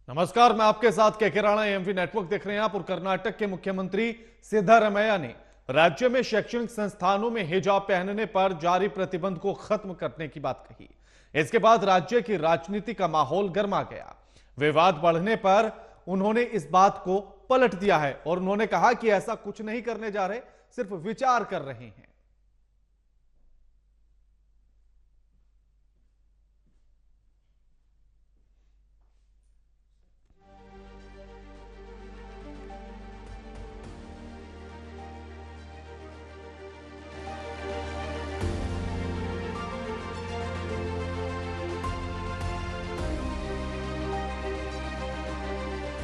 नमस्कार, मैं आपके साथ के राणा। एएमवी नेटवर्क देख रहे हैं आप। और कर्नाटक के मुख्यमंत्री सिद्धारमैया ने राज्य में शैक्षणिक संस्थानों में हिजाब पहनने पर जारी प्रतिबंध को खत्म करने की बात कही। इसके बाद राज्य की राजनीति का माहौल गर्मा गया। विवाद बढ़ने पर उन्होंने इस बात को पलट दिया है और उन्होंने कहा कि ऐसा कुछ नहीं करने जा रहे, सिर्फ विचार कर रहे हैं।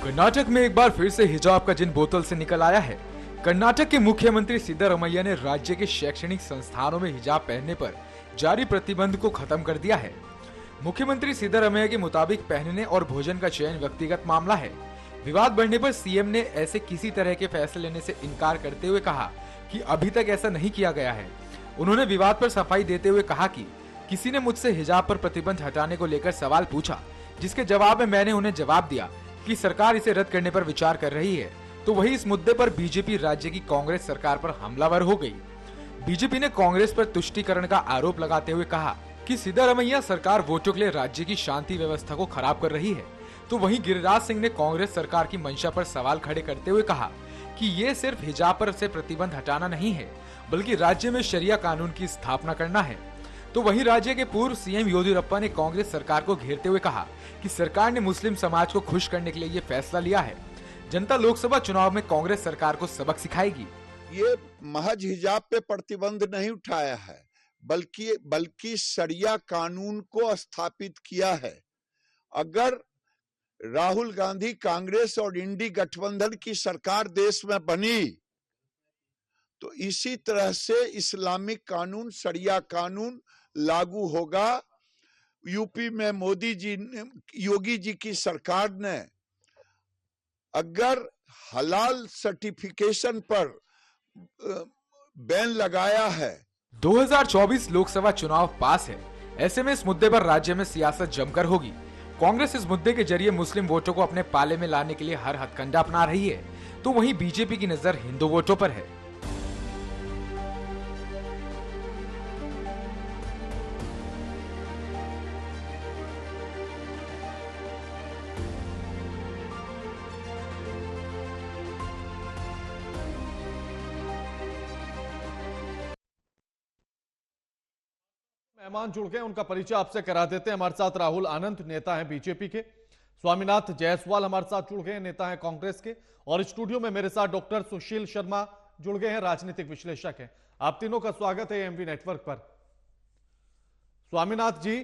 कर्नाटक में एक बार फिर से हिजाब का जिन बोतल से निकल आया है। कर्नाटक के मुख्यमंत्री सिद्धारमैया ने राज्य के शैक्षणिक संस्थानों में हिजाब पहनने पर जारी प्रतिबंध को खत्म कर दिया है। मुख्यमंत्री सिद्धारमैया के मुताबिक पहनने और भोजन का चयन व्यक्तिगत मामला है। विवाद बढ़ने पर सीएम ने ऐसे किसी तरह के फैसले लेने से इनकार करते हुए कहा कि अभी तक ऐसा नहीं किया गया है। उन्होंने विवाद पर सफाई देते हुए कहा कि किसी ने मुझसे हिजाब पर प्रतिबंध हटाने को लेकर सवाल पूछा, जिसके जवाब में मैंने उन्हें जवाब दिया कि सरकार इसे रद्द करने पर विचार कर रही है। तो वही इस मुद्दे पर बीजेपी राज्य की कांग्रेस सरकार पर हमलावर हो गई। बीजेपी ने कांग्रेस पर तुष्टीकरण का आरोप लगाते हुए कहा कि सिद्धारमैया सरकार वोटों के लिए राज्य की शांति व्यवस्था को खराब कर रही है। तो वहीं गिरिराज सिंह ने कांग्रेस सरकार की मंशा पर सवाल खड़े करते हुए कहा कि ये सिर्फ हिजाब पर से प्रतिबंध हटाना नहीं है, बल्कि राज्य में शरिया कानून की स्थापना करना है। तो वहीं राज्य के पूर्व सीएम येदियुरप्पा ने कांग्रेस सरकार को घेरते हुए कहा कि सरकार ने मुस्लिम समाज को खुश करने के लिए ये फैसला लिया है। जनता लोकसभा चुनाव में कांग्रेस सरकार को सबक सिखाएगी। ये महज हिजाब पे प्रतिबंध नहीं उठाया है, बल्कि शरिया कानून को स्थापित किया है। अगर राहुल गांधी कांग्रेस और इंडी गठबंधन की सरकार देश में बनी तो इसी तरह से इस्लामिक कानून, शरिया कानून लागू होगा। यूपी में मोदी जी ने, योगी जी की सरकार ने अगर हलाल सर्टिफिकेशन पर बैन लगाया है। 2024 लोकसभा चुनाव पास है। ऐसे में इस मुद्दे पर राज्य में सियासत जमकर होगी। कांग्रेस इस मुद्दे के जरिए मुस्लिम वोटों को अपने पाले में लाने के लिए हर हथकंडा अपना रही है। तो वहीं बीजेपी की नजर हिंदू वोटों पर है। मेहमान जुड़ गए, उनका परिचय आपसे करा देते हैं। हमारे साथ राहुल आनंद, नेता हैं बीजेपी के। स्वामीनाथ जायसवाल हमारे साथ जुड़ गए हैं, नेता हैं कांग्रेस के। और स्टूडियो में मेरे साथ डॉक्टर सुशील शर्मा जुड़ गए हैं, राजनीतिक विश्लेषक हैं। आप तीनों का स्वागत है एएमवी नेटवर्क पर। स्वामीनाथ जी,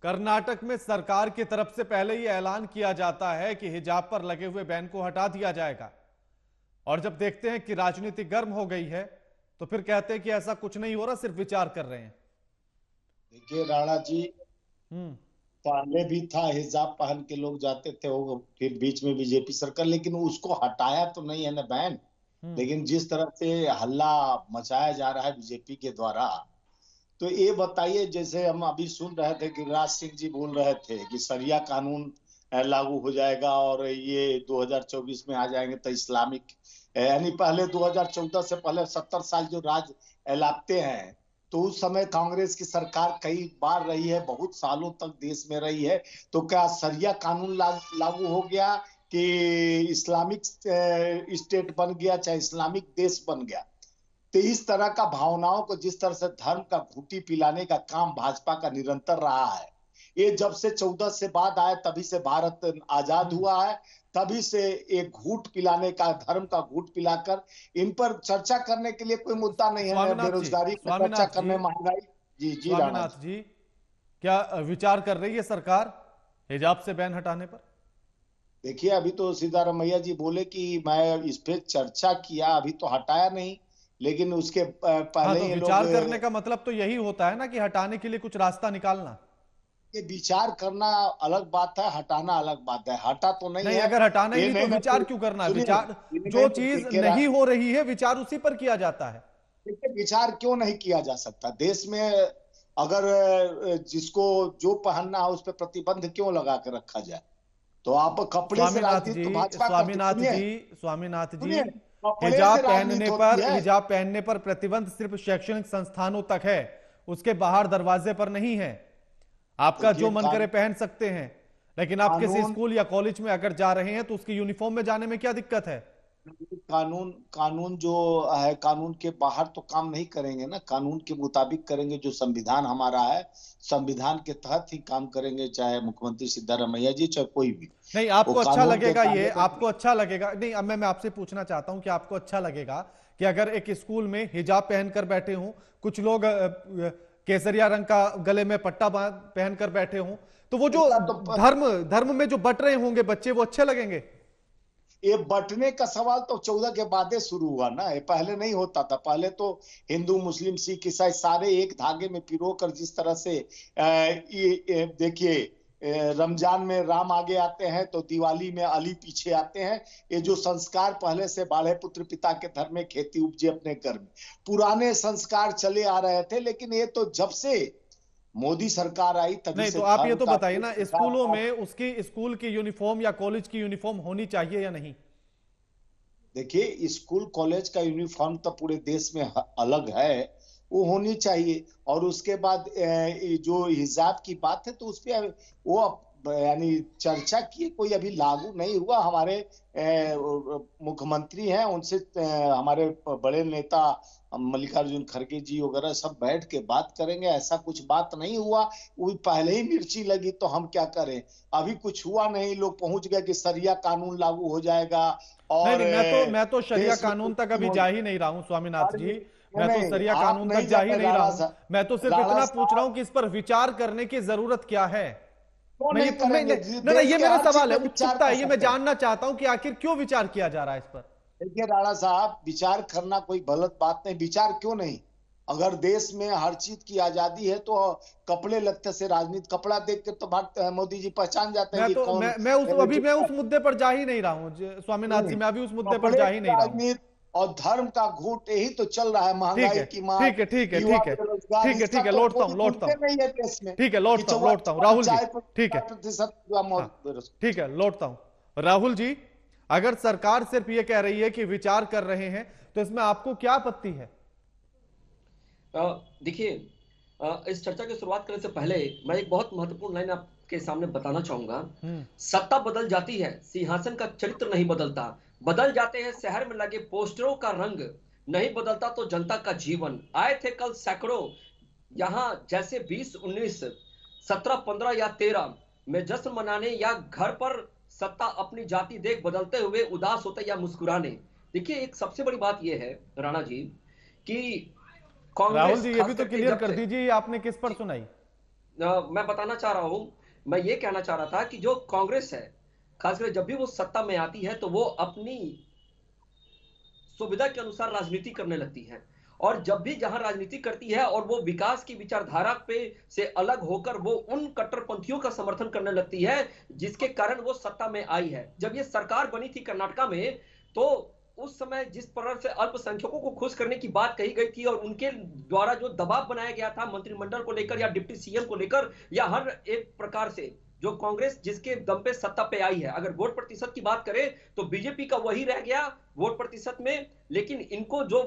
कर्नाटक में सरकार की तरफ से पहले ही ऐलान किया जाता है कि हिजाब पर लगे हुए बैन को हटा दिया जाएगा, और जब देखते हैं कि राजनीति गर्म हो गई है तो फिर कहते हैं कि ऐसा कुछ नहीं हो रहा, सिर्फ विचार कर रहे हैं। देखिए राणा जी, पहले भी था हिजाब पहन के लोग जाते थे, वो फिर बीच में बीजेपी सरकार, लेकिन उसको हटाया तो नहीं है ना बैन। लेकिन जिस तरह से हल्ला मचाया जा रहा है बीजेपी के द्वारा, तो ये बताइए, जैसे हम अभी सुन रहे थे गिरिराज सिंह जी बोल रहे थे कि शरिया कानून लागू हो जाएगा और ये 2024 में आ जाएंगे तो इस्लामिक, यानी पहले 2014 से पहले 70 साल जो राज एलापते हैं, तो उस समय कांग्रेस की सरकार कई बार रही है, बहुत सालों तक देश में रही है। तो क्या शरिया कानून लागू हो गया कि इस्लामिक स्टेट बन गया, चाहे इस्लामिक देश बन गया? तो इस तरह का भावनाओं को, जिस तरह से धर्म का घूंटी पिलाने का काम भाजपा का निरंतर रहा है, ये जब से 14 से बाद आए तभी से भारत आजाद हुआ है, तभी से एक घूट पिलाने का, धर्म का घूट पिलाकर, इन पर चर्चा करने के लिए कोई मुद्दा नहीं है। बेरोजगारी पर चर्चा करने, महंगाई। जी जी स्वामीनाथ जी, क्या विचार कर रही है सरकार हिजाब से बैन हटाने पर? देखिए, अभी तो सिद्धारमैया जी बोले कि मैं इस पे चर्चा किया, अभी तो हटाया नहीं, लेकिन उसके पहले तो विचार करने का मतलब तो यही होता है ना कि हटाने के लिए कुछ रास्ता निकालना। ये विचार करना अलग बात है, हटाना अलग बात है। हटा तो नहीं है। अगर हटाना ही नहीं तो विचार क्यों करना है? विचार, जो चीज नहीं हो रही है, विचार उसी पर किया जाता है। विचार क्यों नहीं किया जा सकता? देश में अगर जिसको जो पहनना है उस पर प्रतिबंध क्यों लगा कर रखा जाए? तो आप कपड़े से राजनीति, तो भाजपा का स्वामीनाथ जी, कपड़े हिजाब से पहनने राजनीति पर होती है। हिजाब पहनने पर प्रतिबंध सिर्फ शैक्षणिक संस्थानों तक है, उसके बाहर दरवाजे पर नहीं है। आपका जो मन करे पहन सकते हैं, लेकिन आप किसी स्कूल या कॉलेज में अगर जा रहे हैं तो उसकी यूनिफॉर्म में जाने में क्या दिक्कत है? कानून जो है, कानून के बाहर तो काम नहीं करेंगे ना, कानून के मुताबिक करेंगे। जो संविधान हमारा है, संविधान के तहत ही काम करेंगे, चाहे मुख्यमंत्री सिद्धारमैया जी, चाहे कोई भी। नहीं, आपको अच्छा लगेगा ये, आपको अच्छा लगेगा नहीं। अब मैं आपसे पूछना चाहता हूं कि आपको अच्छा लगेगा कि अगर एक स्कूल में हिजाब पहनकर बैठे हों, कुछ लोग केसरिया रंग का गले में पट्टा पहनकर बैठे हों, तो वो जो धर्म में जो बट रहे होंगे बच्चे, वो अच्छे लगेंगे? ये बंटने का सवाल तो 14 के बाद शुरू हुआ ना, ये पहले नहीं होता था। पहले तो हिंदू, मुस्लिम, सिख, ईसाई सारे एक धागे में पिरोकर, जिस तरह से देखिए, रमजान में राम आगे आते हैं तो दिवाली में अली पीछे आते हैं। ये जो संस्कार पहले से बाढ़े पुत्र पिता के धर्म में खेती उपजे अपने घर में, पुराने संस्कार चले आ रहे थे। लेकिन ये तो जब से मोदी सरकार आई तभी नहीं, से। तो आप ये तो बताइए ना, स्कूलों में उसकी स्कूल की यूनिफॉर्म या कॉलेज की यूनिफॉर्म होनी चाहिए या नहीं? देखिए, स्कूल कॉलेज का यूनिफॉर्म तो पूरे देश में अलग है, वो होनी चाहिए। और उसके बाद जो हिजाब की बात है, तो उस पर वो यानी चर्चा की, कोई अभी लागू नहीं हुआ। हमारे मुख्यमंत्री हैं, उनसे हमारे बड़े नेता मल्लिकार्जुन खड़गे जी वगैरह सब बैठ के बात करेंगे। ऐसा कुछ बात नहीं हुआ, वो पहले ही मिर्ची लगी तो हम क्या करें। अभी कुछ हुआ नहीं, लोग पहुंच गए कि शरिया कानून लागू हो जाएगा। और नहीं, मैं तो शरिया कानून तक अभी जा ही नहीं रहा हूं स्वामीनाथ जी, मैं तो शरिया कानून तक जा ही नहीं रहा हूं। मैं तो सिर्फ इतना पूछ रहा हूं कि इस पर विचार करने की जरूरत क्या है। ये मेरा सवाल है, उत्सुकता है, ये मैं जानना चाहता हूं कि आखिर क्यों विचार किया जा रहा है इस पर। देखिए राणा साहब, विचार करना कोई गलत बात नहीं, विचार क्यों नहीं। अगर देश में हर चीज की आजादी है तो कपड़े लगते से राजनीति, कपड़ा देख के तो मोदी जी पहचान जाते हैं कि कौन। मैं उस मुद्दे पर जा ही नहीं रहा हूँ स्वामीनाथ जी, मैं अभी उस मुद्दे पर जा ही नहीं रहा हूँ। और धर्म का घूट यही तो चल रहा है, महंगाई की मार। ठीक है, लौटता हूँ राहुल जी, ठीक है, लौटता हूँ। राहुल जी, अगर सरकार सिर्फ ये कह रही है कि विचार कर रहे हैं, तो इसमें आपको क्या आपत्ति है? देखिए, इस चर्चा की शुरुआत करने से पहले मैं एक बहुत महत्वपूर्ण लाइन आपके सामने बताना चाहूंगा। सत्ता बदल जाती है, सिंहासन का चरित्र नहीं बदलता। बदल जाते हैं शहर में लगे पोस्टरों का रंग, नहीं बदलता तो जनता का जीवन। आए थे कल सैकड़ों यहाँ, जैसे 20, 19, 17, 15 या 13 में जश्न मनाने, या घर पर सत्ता अपनी जाति देख बदलते हुए उदास होते या मुस्कुराने। देखिए, एक सबसे बड़ी बात यह है राणा जी कि राहुल जी, ये भी तो क्लियर कर दीजिए, आपने किस पर सुनाई? मैं बताना चाह रहा हूं, मैं ये कहना चाह रहा था कि जो कांग्रेस है, खासकर जब भी वो सत्ता में आती है तो वो अपनी सुविधा के अनुसार राजनीति करने लगती है। और जब भी जहां राजनीति करती है और वो विकास की विचारधारा पे से अलग होकर वो उन कट्टरपंथियों का समर्थन करने लगती है, जिसके कारण वो सत्ता में आई है। जब ये सरकार बनी थी कर्नाटका में, तो उस समय जिस प्रकार से अल्पसंख्यकों को खुश करने की बात कही गई थी और उनके द्वारा जो दबाव बनाया गया था मंत्रिमंडल को लेकर या डिप्टी सीएम को लेकर, या हर एक प्रकार से जो कांग्रेस जिसके दम पे सत्ता पे आई है, अगर वोट प्रतिशत की बात करें तो बीजेपी का वही रह गया वोट प्रतिशत में। लेकिन इनको जो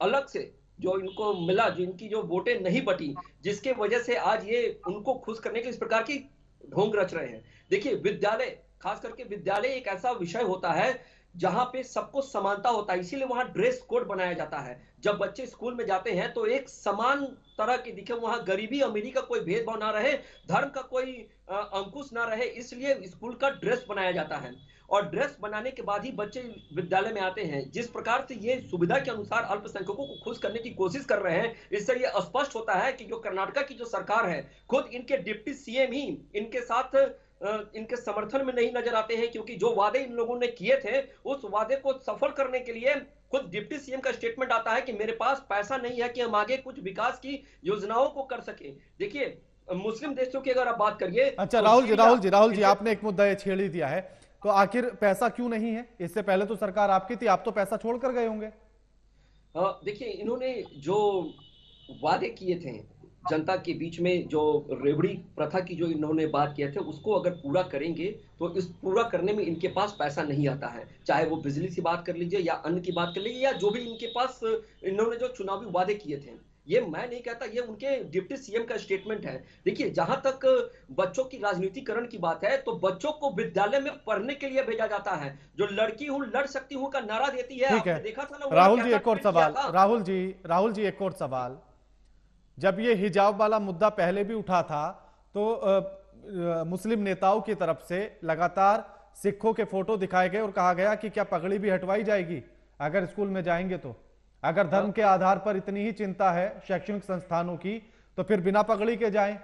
अलग से जो इनको मिला, जिनकी जो वोटें नहीं बटी, जिसके वजह से आज ये उनको खुश करने के इस प्रकार की ढोंग रच रहे हैं। देखिए, विद्यालय, खास करके विद्यालय एक ऐसा विषय होता है जहां पे सबको समानता होता है, इसीलिए वहां ड्रेस कोड बनाया जाता है। जब बच्चे स्कूल में जाते हैं तो एक समान तरह के दिखे, वहां गरीबी अमीरी का कोई भेदभाव ना रहे, धर्म का कोई अंकुश ना रहे, इसलिए स्कूल का ड्रेस बनाया जाता है। और ड्रेस बनाने के बाद ही बच्चे विद्यालय में आते हैं। जिस प्रकार से ये सुविधा के अनुसार अल्पसंख्यकों को खुश करने की कोशिश कर रहे हैं, इससे ये स्पष्ट होता है कि जो कर्नाटका की जो सरकार है, खुद इनके डिप्टी सीएम ही इनके साथ इनके समर्थन में नहीं नजर आते हैं, क्योंकि जो वादे इन लोगों ने किए थे उस वादे को सफल करने के लिए खुद डिप्टी सीएम का स्टेटमेंट आता है कि मेरे पास पैसा नहीं है कि हम आगे कुछ विकास की योजनाओं को कर सके। देखिए, मुस्लिम देशों की अगर आप बात करिए, अच्छा राहुल जी, आपने एक मुद्दा ये छेड़ ही दिया है, तो आखिर पैसा क्यों नहीं है? इससे पहले तो सरकार आपकी थी, आप तो पैसा छोड़ कर गए होंगे। देखिए, इन्होंने जो वादे किए थे जनता के बीच में जो रेवड़ी प्रथा की जो इन्होंने बात किए थे उसको अगर पूरा करेंगे तो इस पूरा करने में इनके पास पैसा नहीं आता है, चाहे वो बिजली की बात कर लीजिए या अन्न की बात कर लीजिए या जो भी इनके पास इन्होंने जो चुनावी वादे किए थे। ये मैं नहीं कहता, ये उनके डिप्टी सीएम का स्टेटमेंट है। देखिए, जहां तक बच्चों की राजनीतिकरण की बात है तो बच्चों को विद्यालय में पढ़ने के लिए भेजा जाता है। जो लड़की हूं लड़ सकती हूं का नारा देती है, ठीक है, देखा था ना राहुल जी एक और सवाल, राहुल जी एक और सवाल। जब ये हिजाब वाला मुद्दा पहले भी उठा था तो मुस्लिम नेताओं की तरफ से लगातार सिखों के फोटो दिखाए गए और कहा गया कि क्या पगड़ी भी हटवाई जाएगी अगर स्कूल में जाएंगे तो? अगर धर्म के आधार पर इतनी ही चिंता है शैक्षणिक संस्थानों की तो फिर बिना पगड़ी के जाएं,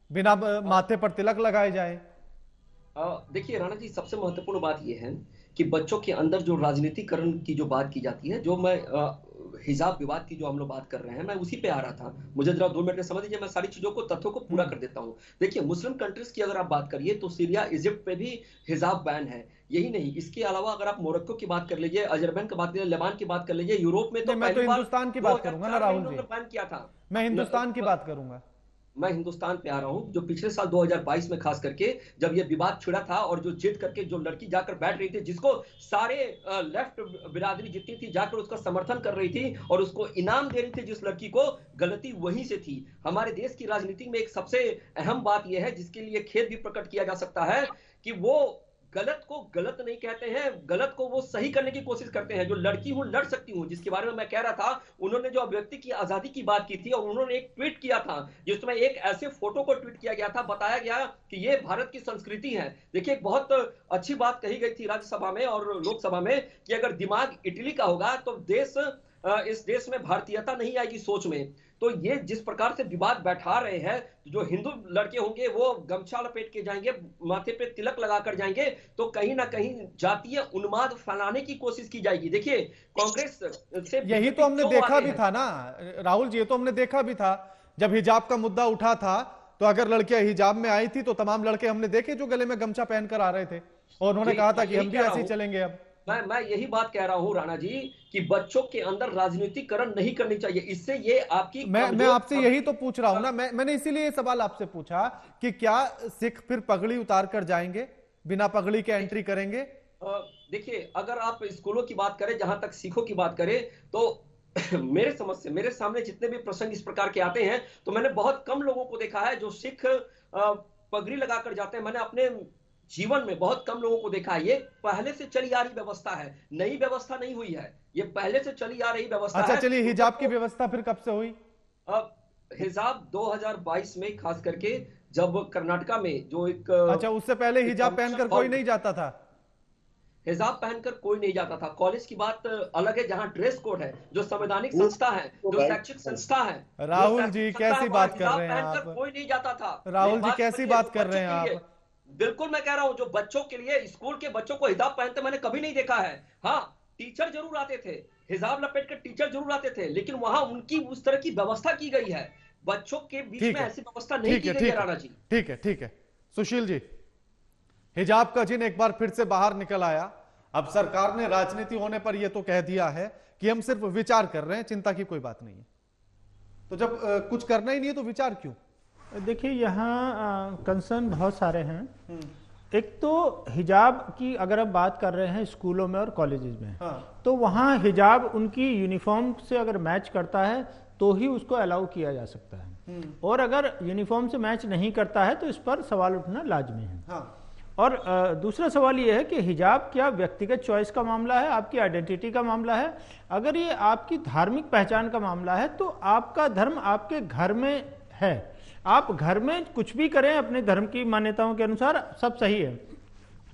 बिना माथे पर तिलक लगाए जाएं। देखिए राणा जी, सबसे महत्वपूर्ण बात यह है कि बच्चों के अंदर जो राजनीतिकरण की जो बात की जाती है, जो मैं हिजाब विवाद की जो हम लोग बात कर रहे हैं, मैं उसी पे आ रहा था। मुझे जरा 2 मिनट में समझ लीजिए, मैं सारी चीजों को, तथ्यों को पूरा कर देता हूं। देखिए, मुस्लिम कंट्रीज की अगर आप बात करिए तो सीरिया, इजिप्ट पे भी हिजाब बैन है। यही नहीं, इसके अलावा अगर आप मोरक्को की बात कर लीजिए, अजरबैजान की बात कर लीजिए, लेबान की बात कर लीजिए, यूरोप में तो मैं तो हिंदुस्तान की बात करूंगा ना राहुल जी, बैन किया था। मैं हिंदुस्तान की बात करूंगा। मैं हिंदुस्तान पे आ रहा हूं, जो पिछले साल 2022 में खास करके जब ये विवाद छिड़ा था और जो जिद करके जो लड़की जाकर बैठ रही थी, जिसको सारे लेफ्ट बिरादरी जितनी थी जाकर उसका समर्थन कर रही थी और उसको इनाम दे रही थी जिस लड़की को, गलती वहीं से थी। हमारे देश की राजनीति में एक सबसे अहम बात यह है जिसके लिए खेद भी प्रकट किया जा सकता है कि वो गलत को गलत नहीं कहते हैं, गलत को वो सही करने की कोशिश करते हैं। जो लड़की हूं लड़ सकती हूं, जिसके बारे में मैं कह रहा था, उन्होंने जो अभिव्यक्ति की आजादी की बात की थी और उन्होंने एक ट्वीट किया था जिसमें एक ऐसे फोटो को ट्वीट किया गया था, बताया गया कि ये भारत की संस्कृति है। देखिए, एक बहुत अच्छी बात कही गई थी राज्यसभा में और लोकसभा में कि अगर दिमाग इटली का होगा तो इस देश में भारतीयता नहीं आएगी सोच में। तो ये जिस प्रकार से विवाद बैठा रहे हैं, जो हिंदू लड़के होंगे वो गमछा लपेट के जाएंगे, माथे पे तिलक लगाकर जाएंगे, तो कहीं ना कहीं जातीय उन्माद फैलाने की कोशिश की जाएगी। देखिए, कांग्रेस से यही तो हमने देखा भी था ना राहुल जी, ये तो हमने देखा भी था जब हिजाब का मुद्दा उठा था, तो अगर लड़कियां हिजाब में आई थी तो तमाम लड़के हमने देखे जो गले में गमछा पहनकर आ रहे थे और उन्होंने कहा था कि हम भी ऐसे ही चलेंगे। अब मैं यही बात कह रहा हूं राणा जी कि बच्चों के अंदर राजनीतिकरण नहीं करनी चाहिए। इससे ये आपकी मैं आपसे यही तो पूछ रहा हूं ना, मैंने इसीलिए ये सवाल आपसे पूछा कि क्या सिख फिर पगड़ी उतार कर जाएंगे, बिना पगड़ी के एंट्री करेंगे? देखिए, अगर आप स्कूलों की बात करें, जहां तक सिखों की बात करें, तो मेरे समझ से मेरे सामने जितने भी प्रसंग इस प्रकार के आते हैं तो मैंने बहुत कम लोगों को देखा है जो सिख पगड़ी लगाकर जाते हैं। मैंने अपने जीवन में बहुत कम लोगों को देखा है। ये पहले से चली आ रही व्यवस्था है, नई व्यवस्था नहीं हुई है, ये पहले से चली आ रही व्यवस्था है। अच्छा, चलिए, हिजाब की व्यवस्था फिर कब से हुई? हिजाब 2022 में खास करके जब कर्नाटका में जो एक अच्छा, उससे पहले हिजाब पहनकर कोई नहीं जाता था? हिजाब पहनकर कोई नहीं जाता था। कॉलेज की बात अलग है, जहां ड्रेस कोड है, जो संवैधानिक संस्था है, जो शैक्षिक संस्था है। राहुल जी कैसी बात कर रहे हैं आप? कोई नहीं जाता था। राहुल जी कैसी बात कर रहे हैं आप? बिल्कुल मैं कह रहा हूं, जो बच्चों के लिए, स्कूल के बच्चों को हिजाब पहनते मैंने कभी नहीं देखा है। हाँ, टीचर जरूर आते थे, हिजाब लपेट कर टीचर जरूर आते थे, लेकिन वहां उनकी उस तरह की व्यवस्था की गई है। बच्चों के बीच में ऐसी व्यवस्था नहीं की गई है राणा जी। ठीक है सुशील जी, हिजाब का जिन एक बार फिर से बाहर निकल आया। अब सरकार ने राजनीति होने पर यह तो कह दिया है कि हम सिर्फ विचार कर रहे हैं, चिंता की कोई बात नहीं है। तो जब कुछ करना ही नहीं है तो विचार क्यों? देखिए, यहाँ कंसर्न बहुत सारे हैं। एक तो हिजाब की अगर आप बात कर रहे हैं स्कूलों में और कॉलेजेस में, हाँ, तो वहाँ हिजाब उनकी यूनिफॉर्म से अगर मैच करता है तो ही उसको अलाउ किया जा सकता है, और अगर यूनिफॉर्म से मैच नहीं करता है तो इस पर सवाल उठना लाजमी है। हाँ। और दूसरा सवाल ये है कि हिजाब क्या व्यक्तिगत चॉइस का मामला है, आपकी आइडेंटिटी का मामला है? अगर ये आपकी धार्मिक पहचान का मामला है तो आपका धर्म आपके घर में है, आप घर में कुछ भी करें अपने धर्म की मान्यताओं के अनुसार, सब सही है।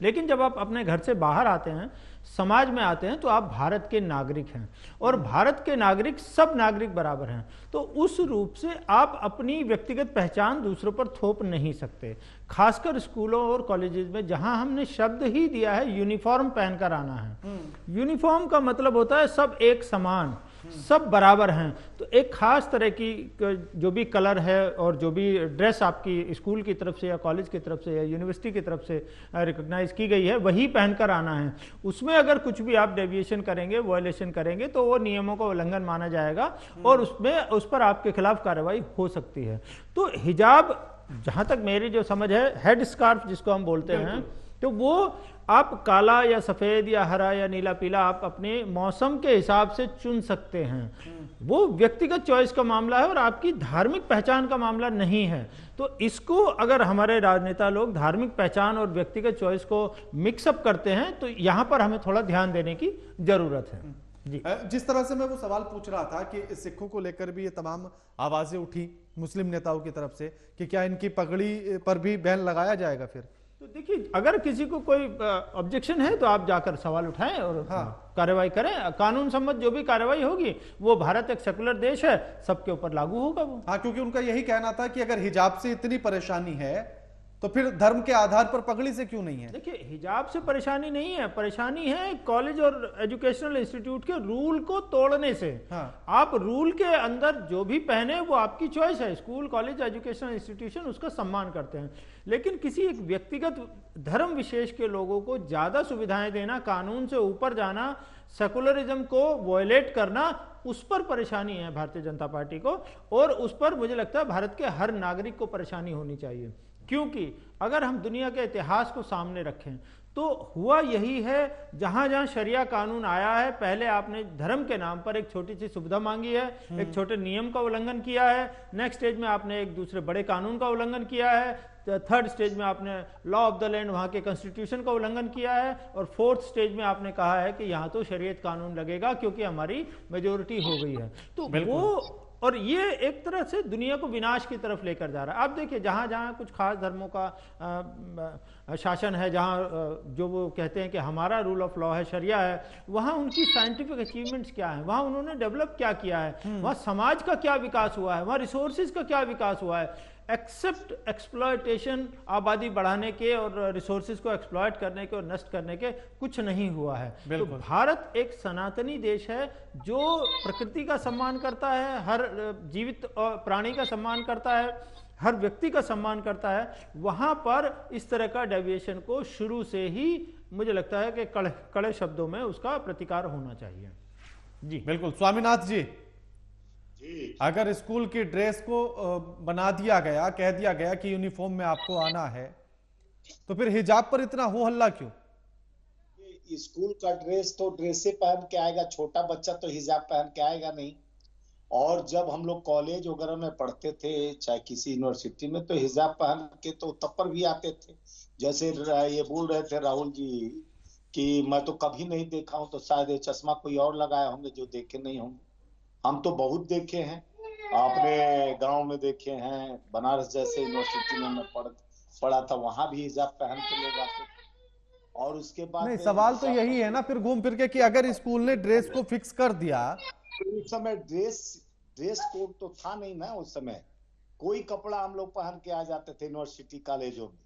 लेकिन जब आप अपने घर से बाहर आते हैं, समाज में आते हैं, तो आप भारत के नागरिक हैं और भारत के नागरिक सब नागरिक बराबर हैं। तो उस रूप से आप अपनी व्यक्तिगत पहचान दूसरों पर थोप नहीं सकते, खासकर स्कूलों और कॉलेजेस में जहां हमने शब्द ही दिया है यूनिफॉर्म पहनकर आना है। यूनिफॉर्म का मतलब होता है सब एक समान। सब बराबर हैं। तो एक खास तरह की जो भी कलर है और जो भी ड्रेस आपकी स्कूल की तरफ से या कॉलेज की तरफ से या यूनिवर्सिटी की तरफ से रिकॉग्नाइज की गई है वही पहनकर आना है। उसमें अगर कुछ भी आप डेविएशन करेंगे, वायलेशन करेंगे तो वो नियमों का उल्लंघन माना जाएगा और उस पर आपके खिलाफ कार्रवाई हो सकती है। तो हिजाब, जहां तक मेरी जो समझ है, हेड स्कार्फ जिसको हम बोलते हैं, तो वो आप काला या सफेद या हरा या नीला पीला आप अपने मौसम के हिसाब से चुन सकते हैं। वो व्यक्तिगत चॉइस का मामला है और आपकी धार्मिक पहचान का मामला नहीं है। तो इसको अगर हमारे राजनेता लोग धार्मिक पहचान और व्यक्तिगत चॉइस को मिक्सअप करते हैं तो यहां पर हमें थोड़ा ध्यान देने की जरूरत है। जी, जिस तरह से मैं वो सवाल पूछ रहा था कि सिखों को लेकर भी ये तमाम आवाजें उठी मुस्लिम नेताओं की तरफ से कि क्या इनकी पगड़ी पर भी बैन लगाया जाएगा फिर, तो देखिए अगर किसी को कोई ऑब्जेक्शन है तो आप जाकर सवाल उठाएं और कार्रवाई करें। कानून सम्मत जो भी कार्रवाई होगी वो, भारत एक सेकुलर देश है, सबके ऊपर लागू होगा वो। हाँ, क्योंकि उनका यही कहना था कि अगर हिजाब से इतनी परेशानी है तो फिर धर्म के आधार पर पगड़ी से क्यों नहीं है। देखिए हिजाब से परेशानी नहीं है, परेशानी है कॉलेज और एजुकेशनल इंस्टीट्यूट के रूल को तोड़ने से। आप रूल के अंदर जो भी पहने वो आपकी चॉइस है, स्कूल कॉलेज एजुकेशनल इंस्टीट्यूशन उसका सम्मान करते हैं, लेकिन किसी एक व्यक्तिगत धर्म विशेष के लोगों को ज्यादा सुविधाएं देना, कानून से ऊपर जाना, सेकुलरिज्म को वॉयलेट करना, उस पर परेशानी है भारतीय जनता पार्टी को। और उस पर मुझे लगता है भारत के हर नागरिक को परेशानी होनी चाहिए, क्योंकि अगर हम दुनिया के इतिहास को सामने रखें तो हुआ यही है, जहां जहां शरिया कानून आया है, पहले आपने धर्म के नाम पर एक छोटी सी सुविधा मांगी है, एक छोटे नियम का उल्लंघन किया है, नेक्स्ट स्टेज में आपने एक दूसरे बड़े कानून का उल्लंघन किया है, थर्ड स्टेज में आपने लॉ ऑफ द लैंड, वहां के कॉन्स्टिट्यूशन का उल्लंघन किया है, और फोर्थ स्टेज में आपने कहा है कि यहां तो शरीयत कानून लगेगा क्योंकि हमारी मेजोरिटी हो गई है। तो वो, और ये एक तरह से दुनिया को विनाश की तरफ लेकर जा रहा है। आप देखिए जहां जहां कुछ खास धर्मों का शासन है, जहां जो वो कहते हैं कि हमारा रूल ऑफ लॉ है, शरिया है, वहां उनकी साइंटिफिक अचीवमेंट्स क्या है, वहां उन्होंने डेवलप क्या किया है, वहां समाज का क्या विकास हुआ है, वहां रिसोर्सेज का क्या विकास हुआ है। एक्सेप्ट एक्सप्लॉयटेशन, आबादी बढ़ाने के और रिसोर्सेज को एक्सप्लॉयट करने के और नष्ट करने के कुछ नहीं हुआ है। तो भारत एक सनातनी देश है जो प्रकृति का सम्मान करता है, हर जीवित प्राणी का सम्मान करता है, हर व्यक्ति का सम्मान करता है। वहां पर इस तरह का डेविएशन को शुरू से ही मुझे लगता है कि कड़े शब्दों में उसका प्रतिकार होना चाहिए। जी बिल्कुल। स्वामीनाथ जी, अगर स्कूल की ड्रेस को बना दिया गया, कह दिया गया कि यूनिफॉर्म में आपको आना है, तो फिर हिजाब पर इतना हो हल्ला क्यों? स्कूल का ड्रेस तो ड्रेस से पहन के आएगा, छोटा बच्चा तो हिजाब पहन के आएगा नहीं। और जब हम लोग कॉलेज वगैरह में पढ़ते थे, चाहे किसी यूनिवर्सिटी में, तो हिजाब पहन के तो तब पर भी आते थे। जैसे ये बोल रहे थे राहुल जी कि मैं तो कभी नहीं देखा हूं, तो शायद ये चश्मा कोई और लगाया होंगे जो देखे नहीं होंगे। हम तो बहुत देखे हैं, अपने गांव में देखे हैं, बनारस जैसे यूनिवर्सिटी में मैं पढ़ा था, वहां भी हिजाब पहन के लोग आते थे। और उसके बाद नहीं, सवाल तो यही है ना फिर घूम फिर के कि अगर स्कूल ने ड्रेस को फिक्स कर दिया, उस समय ड्रेस कोड तो था नहीं ना। उस समय कोई कपड़ा हम लोग पहन के आ जाते थे यूनिवर्सिटी कॉलेजों में।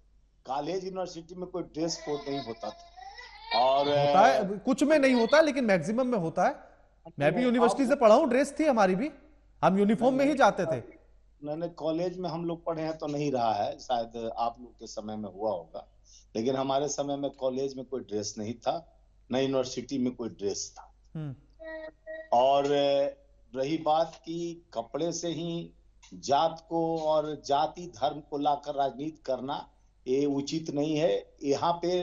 कॉलेज यूनिवर्सिटी में कोई ड्रेस कोड नहीं होता था। और होता है, कुछ में नहीं होता लेकिन मैक्सिमम में होता है। मैं भी यूनिवर्सिटी से पढ़ा हूँ, ड्रेस थी हमारी भी, हम यूनिफॉर्म में ही जाते थे। मैंने कॉलेज में हम लोग पढ़े हैं तो नहीं रहा है, शायद आप लोग के समय में हुआ होगा, लेकिन हमारे समय में कॉलेज में कोई ड्रेस नहीं था, न यूनिवर्सिटी में कोई ड्रेस था। और रही बात की कपड़े से ही जात को और जाति धर्म को लाकर राजनीति करना, ये उचित नहीं है। यहाँ पे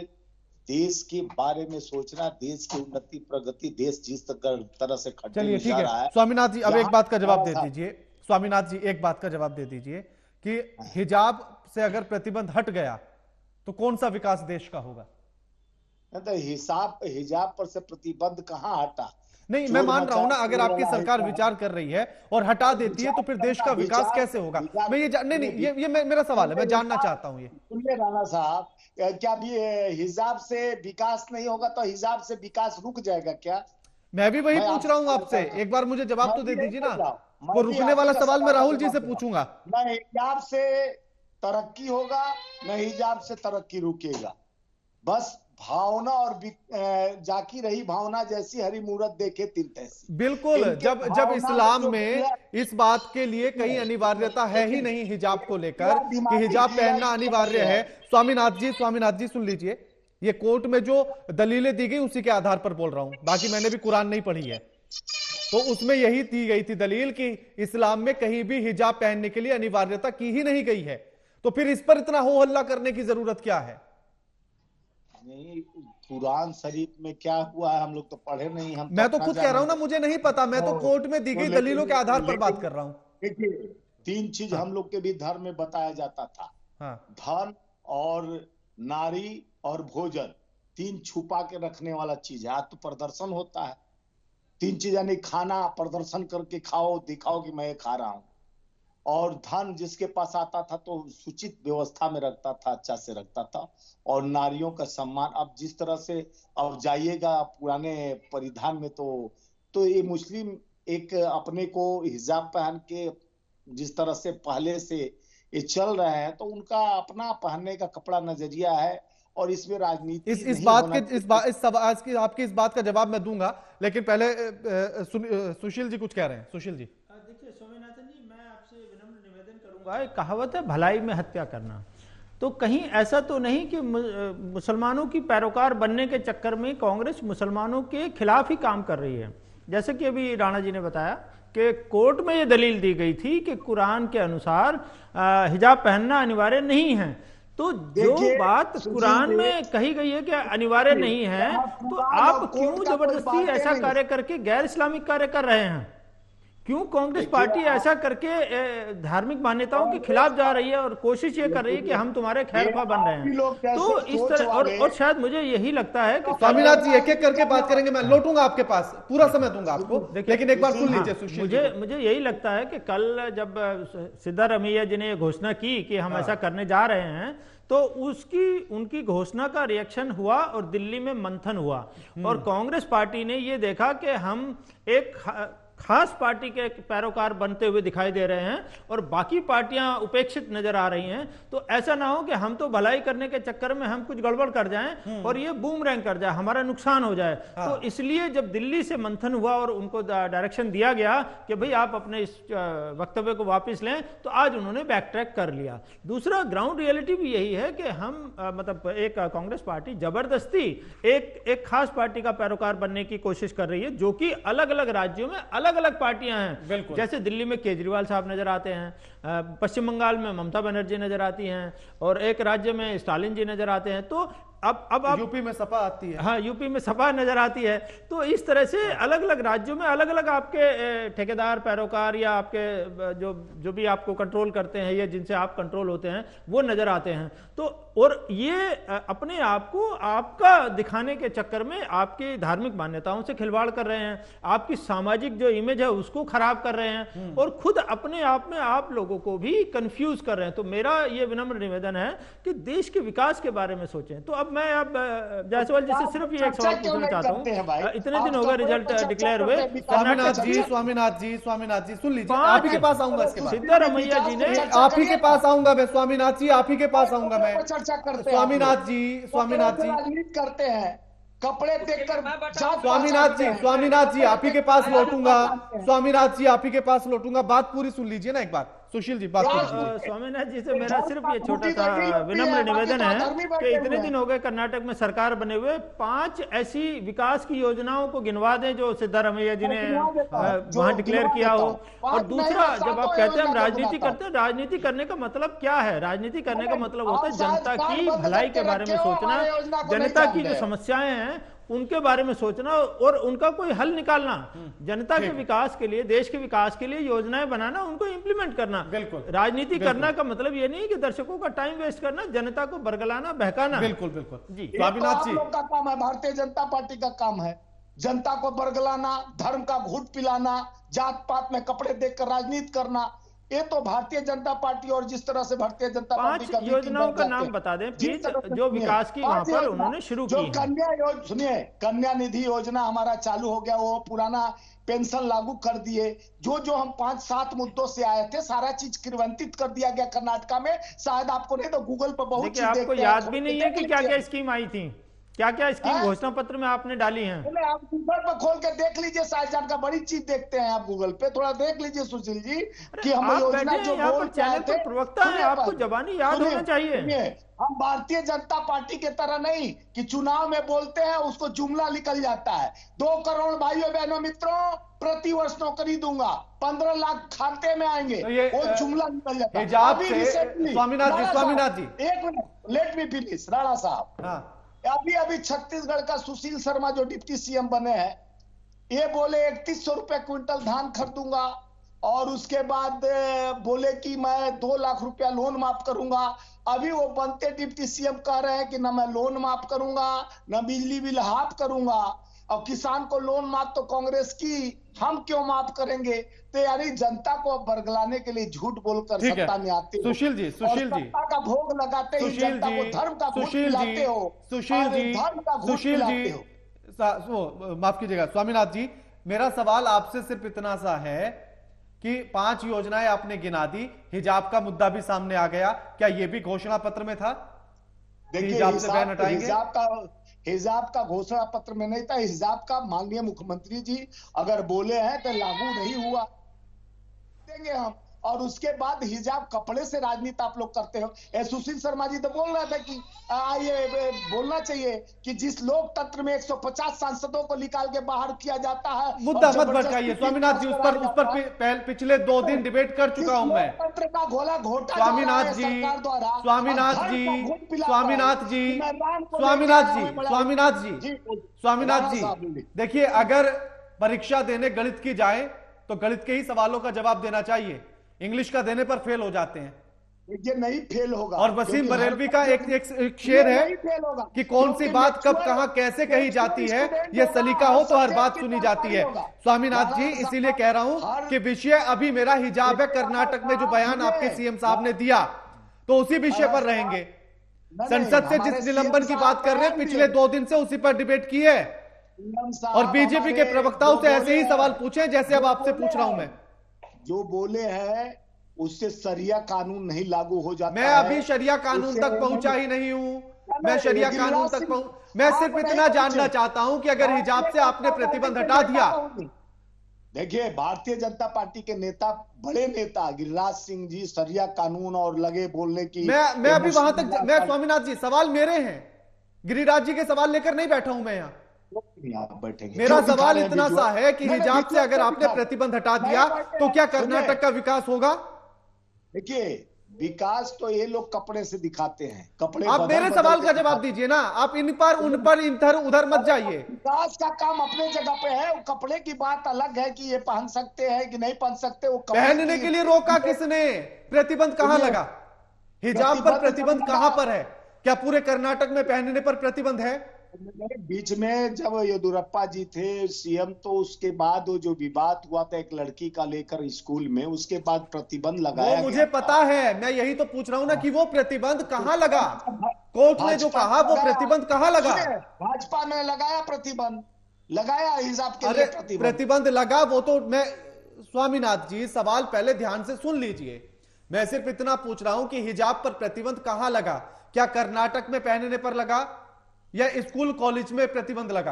देश के बारे में सोचना, देश की उन्नति प्रगति, देश जिस तरह से खड्डे में जा रहा है। स्वामीनाथ जी अब एक बात का जवाब दे दीजिए, स्वामीनाथ जी एक बात का जवाब दे दीजिए कि हिजाब से अगर प्रतिबंध हट गया तो कौन सा विकास देश का होगा? तो हिजाब पर से प्रतिबंध कहाँ हटा? नहीं, मैं मान रहा हूं ना, अगर आपकी सरकार विचार कर रही है और हटा देती है तो फिर देश का विकास कैसे होगा? मैं ये मेरा सवाल है, मैं जानना चाहता हूं। ये सुनिए राणा साहब, क्या भी हिजाब से विकास नहीं होगा तो हिजाब से विकास रुक जाएगा क्या? मैं भी वही पूछ रहा हूं आपसे, एक बार मुझे जवाब तो दे दीजिए ना। वो रुकने वाला सवाल मैं राहुल जी से पूछूंगा। न हिजाब से तरक्की होगा, न हिजाब से तरक्की रुकेगा। बस भावना और जाकी रही भावना जैसी हरी मूरत देखे तिल तैसी। बिल्कुल, इनके जब भावना इस्लाम जो में किया- इस बात के लिए कहीं अनिवार्यता है ही नहीं हिजाब को लेकर कि हिजाब पहनना अनिवार्य है। स्वामीनाथ जी सुन लीजिए, ये कोर्ट में जो दलीलें दी गई उसी के आधार पर बोल रहा हूं, बाकी मैंने भी कुरान नहीं पढ़ी है, तो उसमें यही दी गई थी दलील कि इस्लाम में कहीं भी हिजाब पहनने के लिए अनिवार्यता की ही नहीं गई है, तो फिर इस पर इतना हो हल्ला करने की जरूरत क्या है? नहीं, कुरान शरीफ में क्या हुआ है हम लोग तो पढ़े नहीं। हम मैं तो खुद कह रहा हूं ना, मुझे नहीं पता, मैं तो कोर्ट में दी गई दलीलों के आधार पर बात कर रहा हूं। देखिए, 3 चीज हम लोग के भी धर्म में बताया जाता था, धन और नारी और भोजन, 3 छुपा के रखने वाला चीज है। आज तो प्रदर्शन होता है, 3 चीज यानी खाना प्रदर्शन करके खाओ, दिखाओ कि मैं ये खा रहा हूं, और धन जिसके पास आता था तो सूचित व्यवस्था में रखता था, अच्छा से रखता था, और नारियों का सम्मान। अब जिस तरह से अब जाइएगा पुराने परिधान में तो ये मुस्लिम एक अपने को हिजाब पहन के जिस तरह से पहले से ये चल रहे हैं, तो उनका अपना पहनने का कपड़ा नजरिया है, और इसमें राजनीति आपकी इस बात का जवाब मैं दूंगा, लेकिन पहले सुशील जी कुछ कह रहे हैं। सुशील जी, देखिए स्वामीनाथन जी, मैं आपसे विनम्र निवेदन करूंगा, एक कहावत है भलाई में हत्या करना, तो कहीं ऐसा तो नहीं कि मुसलमानों की पैरोकार बनने के चक्कर में कांग्रेस मुसलमानों के खिलाफ ही काम कर रही है। जैसे कि अभी राणा जी ने बताया कि कोर्ट में ये दलील दी गई थी कि कुरान के अनुसार हिजाब पहनना अनिवार्य नहीं है, तो जो बात कुरान में कही गई है कि अनिवार्य नहीं है, तो आप क्यों जबरदस्ती ऐसा कार्य करके गैर इस्लामिक कार्य कर रहे हैं? क्यों कांग्रेस पार्टी ऐसा करके धार्मिक मान्यताओं के खिलाफ जा रही है और कोशिश ये कर रही है कि हम तुम्हारे खैरख्वाह बन रहे हैं? तो इस तरह और शायद मुझे यही लगता है कि स्वामीनाथ जी एक एक करके बात करेंगे, मैं लौटूंगा आपके पास, पूरा समय दूंगा आपको, लेकिन एक बार सुन लीजिए। मुझे यही लगता है कि कल जब सिद्धारमैया जी ने ये घोषणा की कि हम ऐसा करने जा रहे हैं, तो उनकी घोषणा का रिएक्शन हुआ और दिल्ली में मंथन हुआ, और कांग्रेस पार्टी ने ये देखा कि हम एक खास पार्टी के पैरोकार बनते हुए दिखाई दे रहे हैं और बाकी पार्टियां उपेक्षित नजर आ रही हैं, तो ऐसा ना हो कि हम तो भलाई करने के चक्कर में हम कुछ गड़बड़ कर जाएं और ये बूमरैंग कर जाए, हमारा नुकसान हो जाए। तो इसलिए जब दिल्ली से मंथन हुआ और उनको डायरेक्शन दिया गया कि भाई आप अपने इस वक्तव्य को वापस लें, तो आज उन्होंने बैक ट्रैक कर लिया। दूसरा, ग्राउंड रियलिटी भी यही है कि हम मतलब एक कांग्रेस पार्टी जबरदस्ती एक खास पार्टी का पैरोकार बनने की कोशिश कर रही है, जो कि अलग अलग राज्यों में अलग अलग पार्टियां हैं। जैसे दिल्ली में केजरीवाल साहब नजर आते हैं, पश्चिम बंगाल में ममता बनर्जी नजर आती हैं, और एक राज्य में स्टालिन जी नजर आते हैं, तो अब यूपी में सपा आती है। हाँ, यूपी में सपा नजर आती है। तो इस तरह से अलग अलग राज्यों में अलग अलग आपके ठेकेदार पैरोकार या आपके जो भी आपको कंट्रोल करते हैं या जिनसे आप कंट्रोल होते हैं वो नजर आते हैं। तो और ये अपने आप को आपका दिखाने के चक्कर में आपकी धार्मिक मान्यताओं से खिलवाड़ कर रहे हैं, आपकी सामाजिक जो इमेज है उसको खराब कर रहे हैं, और खुद अपने आप में आप लोगों को भी कंफ्यूज कर रहे हैं। तो मेरा ये विनम्र निवेदन है कि देश के विकास के बारे में सोचें। तो अब मैं जायसवाल जी से सिर्फ ये एक सवाल पूछना चाहता हूँ, इतने दिन हो गए रिजल्ट डिक्लेयर हुए, स्वामीनाथ जी सुन लीजिए, आप ही के पास आऊंगा इसके बाद। सिद्धारमैया जी ने आप ही के पास आऊंगा मैं, स्वामीनाथ जी आप ही के पास आऊंगा मैं। चर्चा करते हैं स्वामीनाथ जी राजनीति करते हैं, कपड़े देखकर स्वामीनाथ जी आप ही के पास लौटूंगा, स्वामीनाथ जी आप ही के पास लौटूंगा, बात पूरी सुन लीजिए ना एक बार। सुशील जी बात कीजिए। स्वामीनाथ जी से मेरा सिर्फ ये छोटा सा विनम्र निवेदन है कि इतने दिन हो गए कर्नाटक में सरकार बने हुए, 5 ऐसी विकास की योजनाओं को गिनवा दें जो सिद्धारमैया जी ने वहां डिक्लेयर किया हो। और दूसरा, जब आप कहते हैं हम राजनीति करते हैं, राजनीति करने का मतलब क्या है? राजनीति करने का मतलब होता है जनता की भलाई के बारे में सोचना, जनता की जो समस्याएं हैं उनके बारे में सोचना और उनका कोई हल निकालना, जनता के विकास के लिए, देश के विकास के लिए योजनाएं बनाना, उनको इंप्लीमेंट करना। राजनीति करना का मतलब ये नहीं कि दर्शकों का टाइम वेस्ट करना, जनता को बरगलाना, बहकाना। बिल्कुल जी, स्वामीनाथ जी का काम है, भारतीय जनता पार्टी का काम है जनता को बरगलाना, धर्म का घूट पिलाना, जात पात में कपड़े देखकर राजनीति करना। ये तो भारतीय जनता पार्टी, और जिस तरह से भारतीय जनता पार्टी का 5 योजनाओं का नाम बता दें प्लीज, जो विकास की वहां पर उन्होंने शुरू की है। सुनिए, कन्या निधि योजना हमारा चालू हो गया, वो पुराना पेंशन लागू कर दिए। जो हम 5-7 मुद्दों से आए थे, सारा चीज क्रियान्वित कर दिया गया कर्नाटक में। शायद आपको नहीं तो गूगल पर बहुत चीज आपको याद भी नहीं है कि क्या क्या स्कीम आई थी, क्या क्या स्कीम घोषणा पत्र में आपने डाली हैं? बोले आप गूगल पर खोल के देख लीजिए, शाहजहां का बड़ी चीज देखते हैं आप गूगल पे, थोड़ा देख लीजिए सुशील जी कि हम योजना जो बोल चैनल पर प्रवक्ता है, आपको जबानी याद होना चाहिए। हम भारतीय जनता पार्टी के तरह नहीं कि चुनाव में बोलते हैं उसको जुमला निकल जाता है। 2 करोड़ भाइयों बहनों मित्रों प्रति वर्ष नौकरी दूंगा, 15 लाख खाते में आएंगे, वो जुमला निकल जाता है। स्वामीनाथ जी एक minute, let me finish Rana साहब। अभी छत्तीसगढ़ का सुशील शर्मा जो डिप्टी सीएम बने हैं, ये बोले 3100 रुपए क्विंटल धान खरीदूंगा, और उसके बाद बोले कि मैं 2 लाख रुपया लोन माफ करूंगा। अभी वो बनते डिप्टी सीएम कह रहे हैं कि ना मैं लोन माफ करूंगा, ना बिजली बिल हाफ करूंगा, और किसान को लोन माफ तो कांग्रेस की, हम क्यों माफ करेंगे? तो यानी जनता को बरगलाने के लिए झूठ बोलकर सत्ता में आते हो। सुशील जी सत्ता का भोग लगाते ही जनता को धर्म का भोग खिलाते हो। सुशील जी माफ कीजिएगा स्वामीनाथ जी, मेरा सवाल आपसे सिर्फ इतना सा है कि 5 योजनाएं आपने गिना दी, हिजाब का मुद्दा भी सामने आ गया, क्या यह भी घोषणा पत्र में था? देखिए हिजाब का घोषणा पत्र में नहीं था। हिजाब का माननीय मुख्यमंत्री जी अगर बोले हैं तो लागू नहीं हुआ देंगे हम। और उसके बाद हिजाब कपड़े से राजनीति आप लोग करते हो। सुशील शर्मा जी तो बोल रहे थे कि ये बोलना चाहिए कि जिस लोकतंत्र में 150 सांसदों को निकाल के बाहर किया जाता है। मुद्दा मत भटकाइए स्वामीनाथ जी, उस पर पिछले 2 दिन डिबेट कर चुका हूं मैं। लोकतंत्र का घोला घोटा स्वामीनाथ जी, स्वामीनाथ जी देखिए, अगर परीक्षा देने गणित की जाए तो गणित के ही सवालों का जवाब देना चाहिए, इंग्लिश का देने पर फेल हो जाते हैं। ये नहीं फेल होगा। और वसीम बरेलवी का एक शेर है कि कौन सी बात कब कहां कैसे कही जाती है, यह सलीका हो तो हर बात सुनी जाती है। स्वामीनाथ जी, इसीलिए कह रहा हूं कि विषय अभी मेरा हिजाब है। कर्नाटक में जो बयान आपके सीएम साहब ने दिया, तो उसी विषय पर रहेंगे। संसद से जिस निलंबन की बात कर रहे हैं, पिछले 2 दिन से उसी पर डिबेट की है, और बीजेपी के प्रवक्ताओं से ऐसे ही सवाल पूछे जैसे अब आपसे पूछ रहा हूं मैं। जो बोले हैं उससे शरिया कानून नहीं लागू हो जाता। मैं अभी शरिया कानून तक पहुंचा ही नहीं हूं। मैं शरिया कानून तक मैं सिर्फ इतना जानना चाहता हूं कि अगर हिजाब से आपने प्रतिबंध हटा दिया। देखिए, भारतीय जनता पार्टी के नेता, बड़े नेता गिरिराज सिंह जी शरिया कानून और लगे बोलने की। मैं अभी वहां तक, मैं स्वामीनाथ जी, सवाल मेरे हैं, गिरिराज जी के सवाल लेकर नहीं बैठा हूं मैं यहाँ। मेरा सवाल इतना सा है कि हिजाब से अगर आपने प्रतिबंध हटा दिया तो क्या कर्नाटक का विकास होगा? देखिए, विकास तो ये लोग कपड़े से दिखाते हैं। कपड़े आप मेरे सवाल का जवाब दीजिए ना, आप इन पर उन पर इधर उधर मत जाइए। विकास का काम अपने जगह पे है। कपड़े की बात अलग है कि ये पहन सकते हैं कि नहीं पहन सकते। वो पहनने के लिए रोका किसने? प्रतिबंध कहां लगा? हिजाब पर प्रतिबंध कहां पर है? क्या पूरे कर्नाटक में पहनने पर प्रतिबंध है? बीच में जब येदुरप्पा जी थे सीएम, तो उसके बाद वो जो विवाद हुआ था एक लड़की का लेकर स्कूल में, उसके बाद प्रतिबंध लगाया गया। मुझे पता है, मैं यही तो पूछ रहा हूं ना कि वो प्रतिबंध कहां लगा? कोर्ट ने जो कहा वो प्रतिबंध कहां लगा? भाजपा ने लगाया प्रतिबंध, लगाया हिजाब के लिए प्रतिबंध लगा। वो तो मैं, स्वामीनाथ जी सवाल पहले ध्यान से सुन लीजिए। मैं सिर्फ इतना पूछ रहा हूं कि हिजाब पर प्रतिबंध कहां लगा? क्या कर्नाटक में पहनने पर लगा या स्कूल कॉलेज में प्रतिबंध लगा?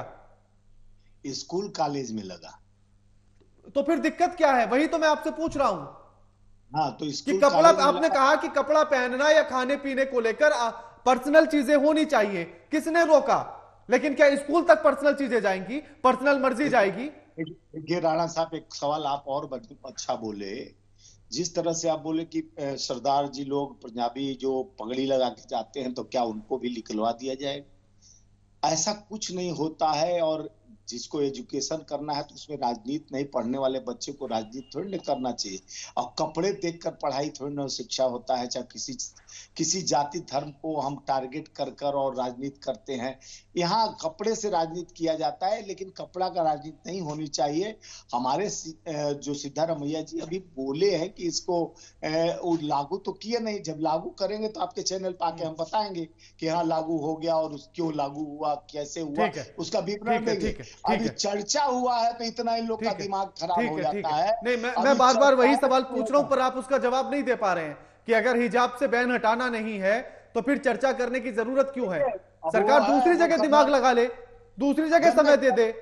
स्कूल कॉलेज में लगा। तो फिर दिक्कत क्या है? वही तो मैं आपसे पूछ रहा हूं। हाँ, तो कि कपड़ा, आपने कहा कि कपड़ा पहनना या खाने पीने को लेकर पर्सनल चीजें होनी चाहिए, किसने रोका? लेकिन क्या स्कूल तक पर्सनल चीजें जाएंगी? पर्सनल मर्जी जाएगी? राणा साहब, एक सवाल आप और अच्छा बोले। जिस तरह से आप बोले कि सरदार जी लोग पंजाबी जो पगड़ी लगा के जाते हैं, तो क्या उनको भी निकलवा दिया जाए? ऐसा कुछ नहीं होता है। और जिसको एजुकेशन करना है तो उसमें राजनीति नहीं, पढ़ने वाले बच्चे को राजनीति थोड़ी नहीं करना चाहिए। और कपड़े देखकर पढ़ाई थोड़ी ना शिक्षा होता है। चाहे किसी जाति धर्म को हम टारगेट कर और राजनीति करते हैं। यहाँ कपड़े से राजनीति किया जाता है, लेकिन कपड़ा का राजनीति नहीं होनी चाहिए। हमारे जो सिद्धारमैया जी अभी बोले हैं कि इसको लागू तो किए नहीं। जब लागू करेंगे तो आपके चैनल पर आके हम बताएंगे कि हाँ लागू हो गया और क्यों लागू हुआ, कैसे हुआ, उसका विवरण देंगे। अभी चर्चा हुआ है तो इतना इन लोग का दिमाग खराब हो जाता है। नहीं, मैं बार बार वही सवाल पूछ रहा हूं, पर आप उसका जवाब नहीं दे पा रहे हैं कि अगर हिजाब से बैन हटाना नहीं है तो फिर चर्चा करने की जरूरत क्यों है? सरकार दूसरी जगह दिमाग लगा ले, दूसरी जगह समय दे दे,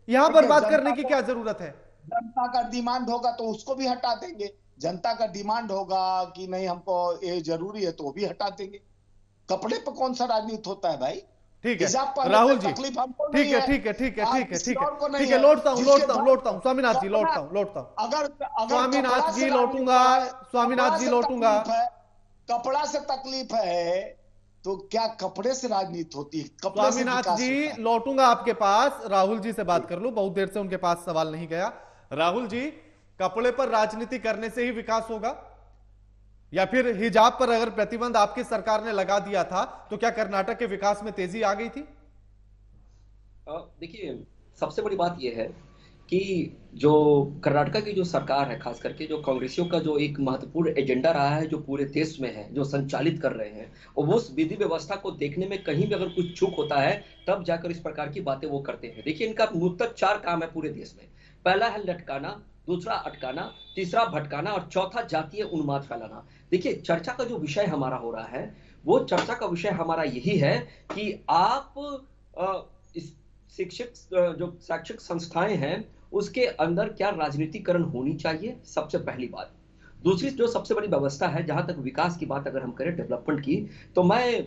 यहां पर बात करने की क्या जरूरत है? जनता का डिमांड होगा तो उसको भी हटा देंगे। जनता का डिमांड होगा कि नहीं हमको ये जरूरी है तो वो भी हटा देंगे। कपड़े पर कौन सा राजनीति होता है भाई? ठीक है हिजाब पहनने राहुल से जी, तकलीफ हमको ठीक नहीं है है। ठीक है ठीक है आज ठीक है किसी ठीक है और को नहीं ठीक है, है। लौटता हूं जिसके लौटता हूं स्वामीनाथ जी, कपड़ा- लौटता हूं। अगर स्वामीनाथ कपड़ा जी से लौटूंगा, राजनीति है, स्वामीनाथ कपड़ा जी से लौटूंगा। तकलीफ है, कपड़ा से तकलीफ है तो क्या कपड़े से राजनीति होती है? कपड़े से स्वामीनाथ विकास जी होता है। लौटूंगा आपके पास, राहुल जी से बात कर लूं, बहुत देर से उनके पास सवाल नहीं गया। राहुल जी, कपड़े पर राजनीति करने से ही विकास होगा, या फिर हिजाब पर अगर प्रतिबंध आपकी सरकार ने लगा दिया था तो क्या कर्नाटक के विकास में तेजी आ गई थी? देखिए, सबसे बड़ी बात यह है कि जो कर्नाटका की जो सरकार है, खास करके जो कांग्रेसियों का जो एक महत्वपूर्ण एजेंडा रहा है, जो पूरे देश में है, जो संचालित कर रहे हैं, और वो उस विधि व्यवस्था को देखने में कहीं भी अगर कुछ चूक होता है तब जाकर इस प्रकार की बातें वो करते हैं। देखिए, इनका मुख्यतः 4 काम है पूरे देश में। पहला है लटकाना, दूसरा अटकाना, तीसरा भटकाना और चौथा जातीय उन्माद फैलाना। देखिए, चर्चा का जो विषय हमारा हो रहा है, वो चर्चा का विषय हमारा यही है कि आप इस शिक्षक जो शैक्षिक संस्थाएं हैं उसके अंदर क्या राजनीतिकरण होनी चाहिए, सबसे पहली बात। दूसरी जो सबसे बड़ी व्यवस्था है, जहां तक विकास की बात अगर हम करें, डेवलपमेंट की, तो मैं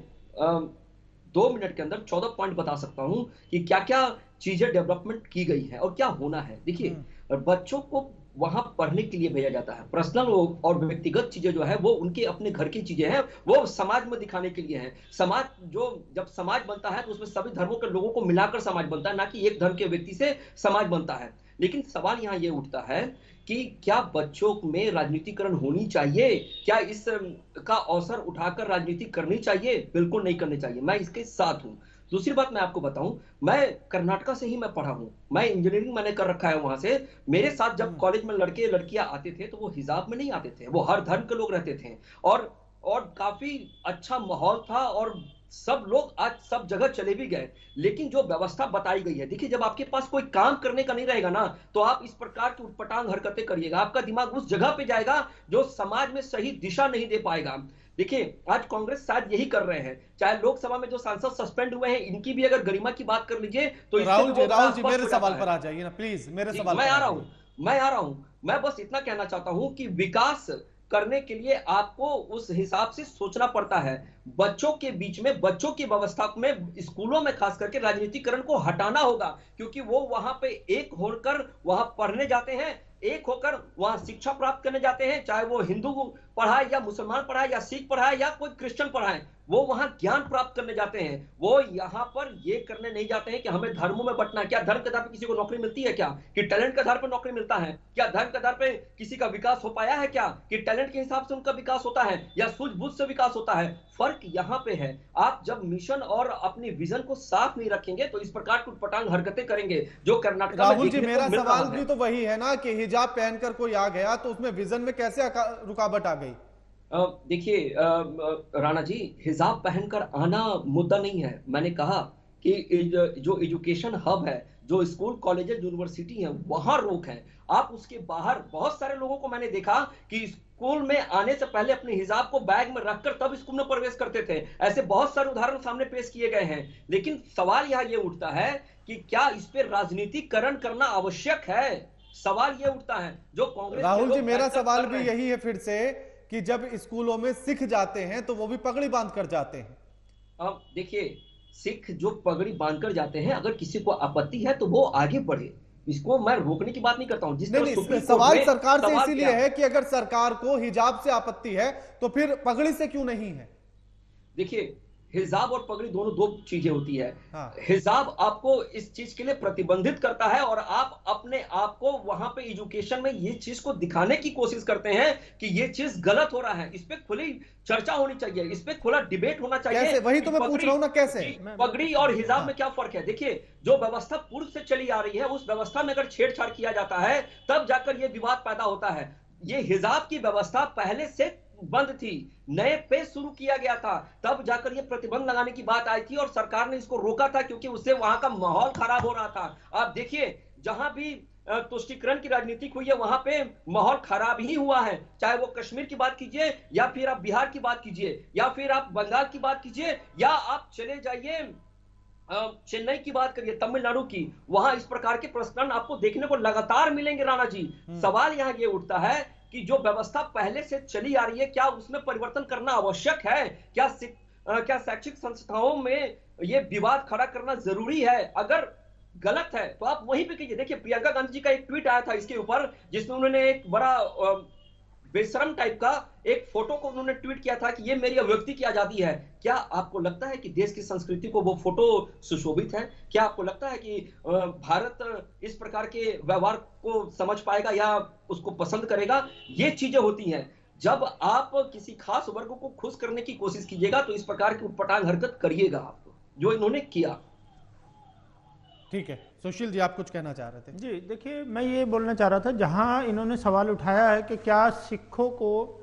2 मिनट के अंदर 14 पॉइंट बता सकता हूं कि क्या क्या चीजें डेवलपमेंट की गई है और क्या होना है। देखिए, बच्चों को वहां पढ़ने के लिए भेजा जाता है। पर्सनल और व्यक्तिगत चीजें जो है वो उनके अपने घर की चीजें हैं, वो समाज में दिखाने के लिए है। समाज जो जब समाज बनता है तो उसमें सभी धर्मों के लोगों को मिलाकर समाज बनता है, ना कि एक धर्म के व्यक्ति से समाज बनता है। लेकिन सवाल यहाँ ये उठता है कि क्या बच्चों में राजनीतिकरण होनी चाहिए? क्या इस का अवसर उठाकर राजनीति करनी चाहिए? बिल्कुल नहीं करनी चाहिए, मैं इसके साथ हूं। दूसरी बात मैं आपको बताऊं, मैं कर्नाटका से ही मैं पढ़ा हूं, मैं इंजीनियरिंग मैंने कर रखा है वहां से। मेरे साथ जब कॉलेज में लड़के लड़कियां आते थे तो वो हिजाब में नहीं आते थे, वो हर धर्म के लोग रहते थे और काफी अच्छा माहौल था और सब लोग आज सब जगह चले भी गए। लेकिन जो व्यवस्था बताई गई है, देखिए, जब आपके पास कोई काम करने का नहीं रहेगा ना, तो आप इस प्रकार की उटपटांग हरकतें करिएगा, आपका दिमाग उस जगह पे जाएगा जो समाज में सही दिशा नहीं दे पाएगा। देखिए, आज कांग्रेस शायद यही कर रहे हैं, चाहे लोकसभा में जो सांसद सस्पेंड हुए हैं इनकी भी अगर गरिमा की बात कर लीजिए तो राहुल जी मेरे सवाल पर आ जाइए ना प्लीज, मेरे सवाल मैं आ रहा हूं। मैं बस इतना कहना चाहता हूं कि विकास करने के लिए आपको उस हिसाब से सोचना पड़ता है। बच्चों के बीच में, बच्चों की व्यवस्था में, स्कूलों में खास करके राजनीतिकरण को हटाना होगा, क्योंकि वो वहां पे एक होकर वहां पढ़ने जाते हैं, एक होकर वहां शिक्षा प्राप्त करने जाते हैं, चाहे वो हिंदू पढ़ाए या मुसलमान पढ़ाए या सिख पढ़ाए या कोई क्रिश्चियन पढ़ाए, वो वहां ज्ञान प्राप्त करने जाते हैं। वो यहाँ पर ये करने नहीं जाते हैं कि हमें धर्मों में बंटना है। क्या धर्म के आधार पर किसी को नौकरी मिलती है? क्या कि टैलेंट के आधार पर नौकरी मिलता है? क्या धर्म के आधार पर किसी का विकास हो पाया है? क्या कि टैलेंट के हिसाब से उनका विकास होता है या सूझबूझ से विकास होता है? फर्क यहाँ पे है। आप जब मिशन और अपनी विजन को साफ नहीं रखेंगे तो इस प्रकार की उटपटांग हरकतें करेंगे जो कर्नाटक में राहुल जी, मेरा सवाल भी तो वही है ना कि हिजाब पहनकर कोई आ गया तो उसमें विजन में कैसे रुकावट आ गई? देखिए राणा जी, हिजाब पहनकर आना मुद्दा नहीं है। मैंने कहा कि जो एजुकेशन हब है, जो स्कूल कॉलेजेस यूनिवर्सिटी है, वहां रोक है। आप उसके बाहर बहुत सारे लोगों को मैंने देखा कि स्कूल में आने से पहले अपने हिजाब को बैग में रखकर तब स्कूल में प्रवेश करते थे। ऐसे बहुत सारे उदाहरण सामने पेश किए गए हैं। लेकिन सवाल यहाँ ये उठता है कि क्या इस पे राजनीतिकरण करना आवश्यक है? सवाल ये उठता है जो कांग्रेस। राहुल जी, मेरा सवाल भी यही है फिर से कि जब स्कूलों में सिख जाते हैं तो वो भी पगड़ी बांध कर जाते हैं। अब देखिए, सिख जो पगड़ी बांधकर जाते हैं, अगर किसी को आपत्ति है तो वो आगे बढ़े, इसको मैं रोकने की बात नहीं करता हूं। जिस नहीं, सवाल सरकार से इसीलिए है कि अगर सरकार को हिजाब से आपत्ति है तो फिर पगड़ी से क्यों नहीं है? देखिए, हिजाब और पगड़ी दोनों दो चीजें होती है। हाँ। हिजाब आपको इस चीज के लिए प्रतिबंधित करता है और आप अपने आप को वहां पे एजुकेशन में ये चीज को दिखाने की कोशिश करते हैं कि ये चीज गलत हो रहा है। इस पे खुली चर्चा होनी चाहिए, इस पे खुला डिबेट होना चाहिए। कैसे? वही तो मैं पूछ रहा हूं ना, कैसे पगड़ी और हिजाब में क्या फर्क है? देखिए, जो व्यवस्था पूर्व से चली आ रही है उस व्यवस्था में अगर छेड़छाड़ किया जाता है तब जाकर ये विवाद पैदा होता है। ये हिजाब की व्यवस्था पहले से बंद थी, नए पेज शुरू किया गया था, तब जाकर ये प्रतिबंध लगाने की बात आई थी और सरकार ने इसको रोका था क्योंकि उससे वहां का माहौल खराब हो रहा था। आप देखिए जहां भी तुष्टीकरण की राजनीति हुई है वहां पे माहौल खराब ही हुआ है, चाहे वो कश्मीर की बात कीजिए या फिर आप बिहार की बात कीजिए या फिर आप बंगाल की बात कीजिए या आप चले जाइए चेन्नई की बात करिए, तमिलनाडु की, वहां इस प्रकार के प्रकरण आपको देखने को लगातार मिलेंगे। राणा जी, सवाल यहाँ ये उठता है कि जो व्यवस्था पहले से चली आ रही है क्या उसमें परिवर्तन करना आवश्यक है? क्या शैक्षिक संस्थाओं में ये विवाद खड़ा करना जरूरी है? अगर गलत है तो आप वहीं पे कीजिए। देखिए प्रियंका गांधी जी का एक ट्वीट आया था इसके ऊपर, जिसमें उन्होंने एक बड़ा बेशरम टाइप का एक फोटो को उन्होंने ट्वीट किया था कि ये मेरी अभिव्यक्ति की आजादी है। क्या आपको लगता है कि देश की संस्कृति को वो फोटो सुशोभित है? क्या आपको लगता है कि भारत इस प्रकार के व्यवहार को समझ पाएगा या उसको पसंद करेगा? ये चीजें होती हैं। जब आप किसी खास वर्ग को खुश करने की कोशिश कीजिएगा तो इस प्रकार की उटपटांग हरकत करिएगा आपको, जो इन्होंने किया। ठीक है, सुशील जी आप कुछ कहना चाह रहे थे? जी देखिए, मैं ये बोलना चाह रहा था, जहां इन्होंने सवाल उठाया है कि क्या सिखों को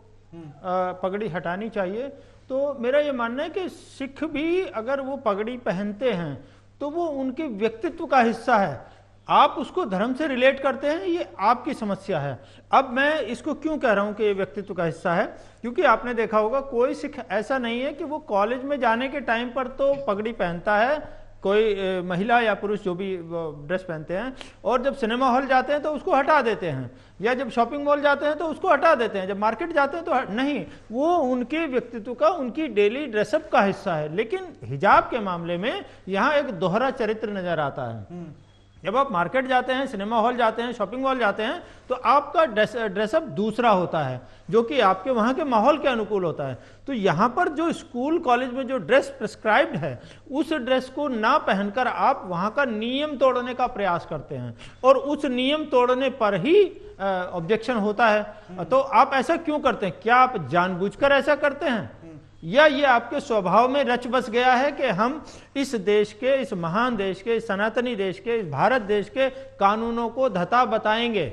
पगड़ी हटानी चाहिए, तो मेरा ये मानना है कि सिख भी अगर वो पगड़ी पहनते हैं तो वो उनके व्यक्तित्व का हिस्सा है। आप उसको धर्म से रिलेट करते हैं, ये आपकी समस्या है। अब मैं इसको क्यों कह रहा हूं कि ये व्यक्तित्व का हिस्सा है, क्योंकि आपने देखा होगा कोई सिख ऐसा नहीं है कि वो कॉलेज में जाने के टाइम पर तो पगड़ी पहनता है, कोई महिला या पुरुष जो भी ड्रेस पहनते हैं, और जब सिनेमा हॉल जाते हैं तो उसको हटा देते हैं, या जब शॉपिंग मॉल जाते हैं तो उसको हटा देते हैं, जब मार्केट जाते हैं तो नहीं, वो उनके व्यक्तित्व का, उनकी डेली ड्रेसअप का हिस्सा है। लेकिन हिजाब के मामले में यहाँ एक दोहरा चरित्र नजर आता है। जब आप मार्केट जाते हैं, सिनेमा हॉल जाते हैं, शॉपिंग मॉल जाते हैं, तो आपका ड्रेसअप दूसरा होता है जो कि आपके वहाँ के माहौल के अनुकूल होता है। तो यहाँ पर जो स्कूल कॉलेज में जो ड्रेस प्रिस्क्राइब्ड है, उस ड्रेस को ना पहनकर आप वहाँ का नियम तोड़ने का प्रयास करते हैं, और उस नियम तोड़ने पर ही ऑब्जेक्शन होता है। तो आप ऐसा क्यों करते हैं? क्या आप जानबूझकर ऐसा करते हैं, या ये आपके स्वभाव में रच बस गया है कि हम इस देश के, इस महान देश के, इस सनातनी देश के, इस भारत देश के कानूनों को धता बताएंगे?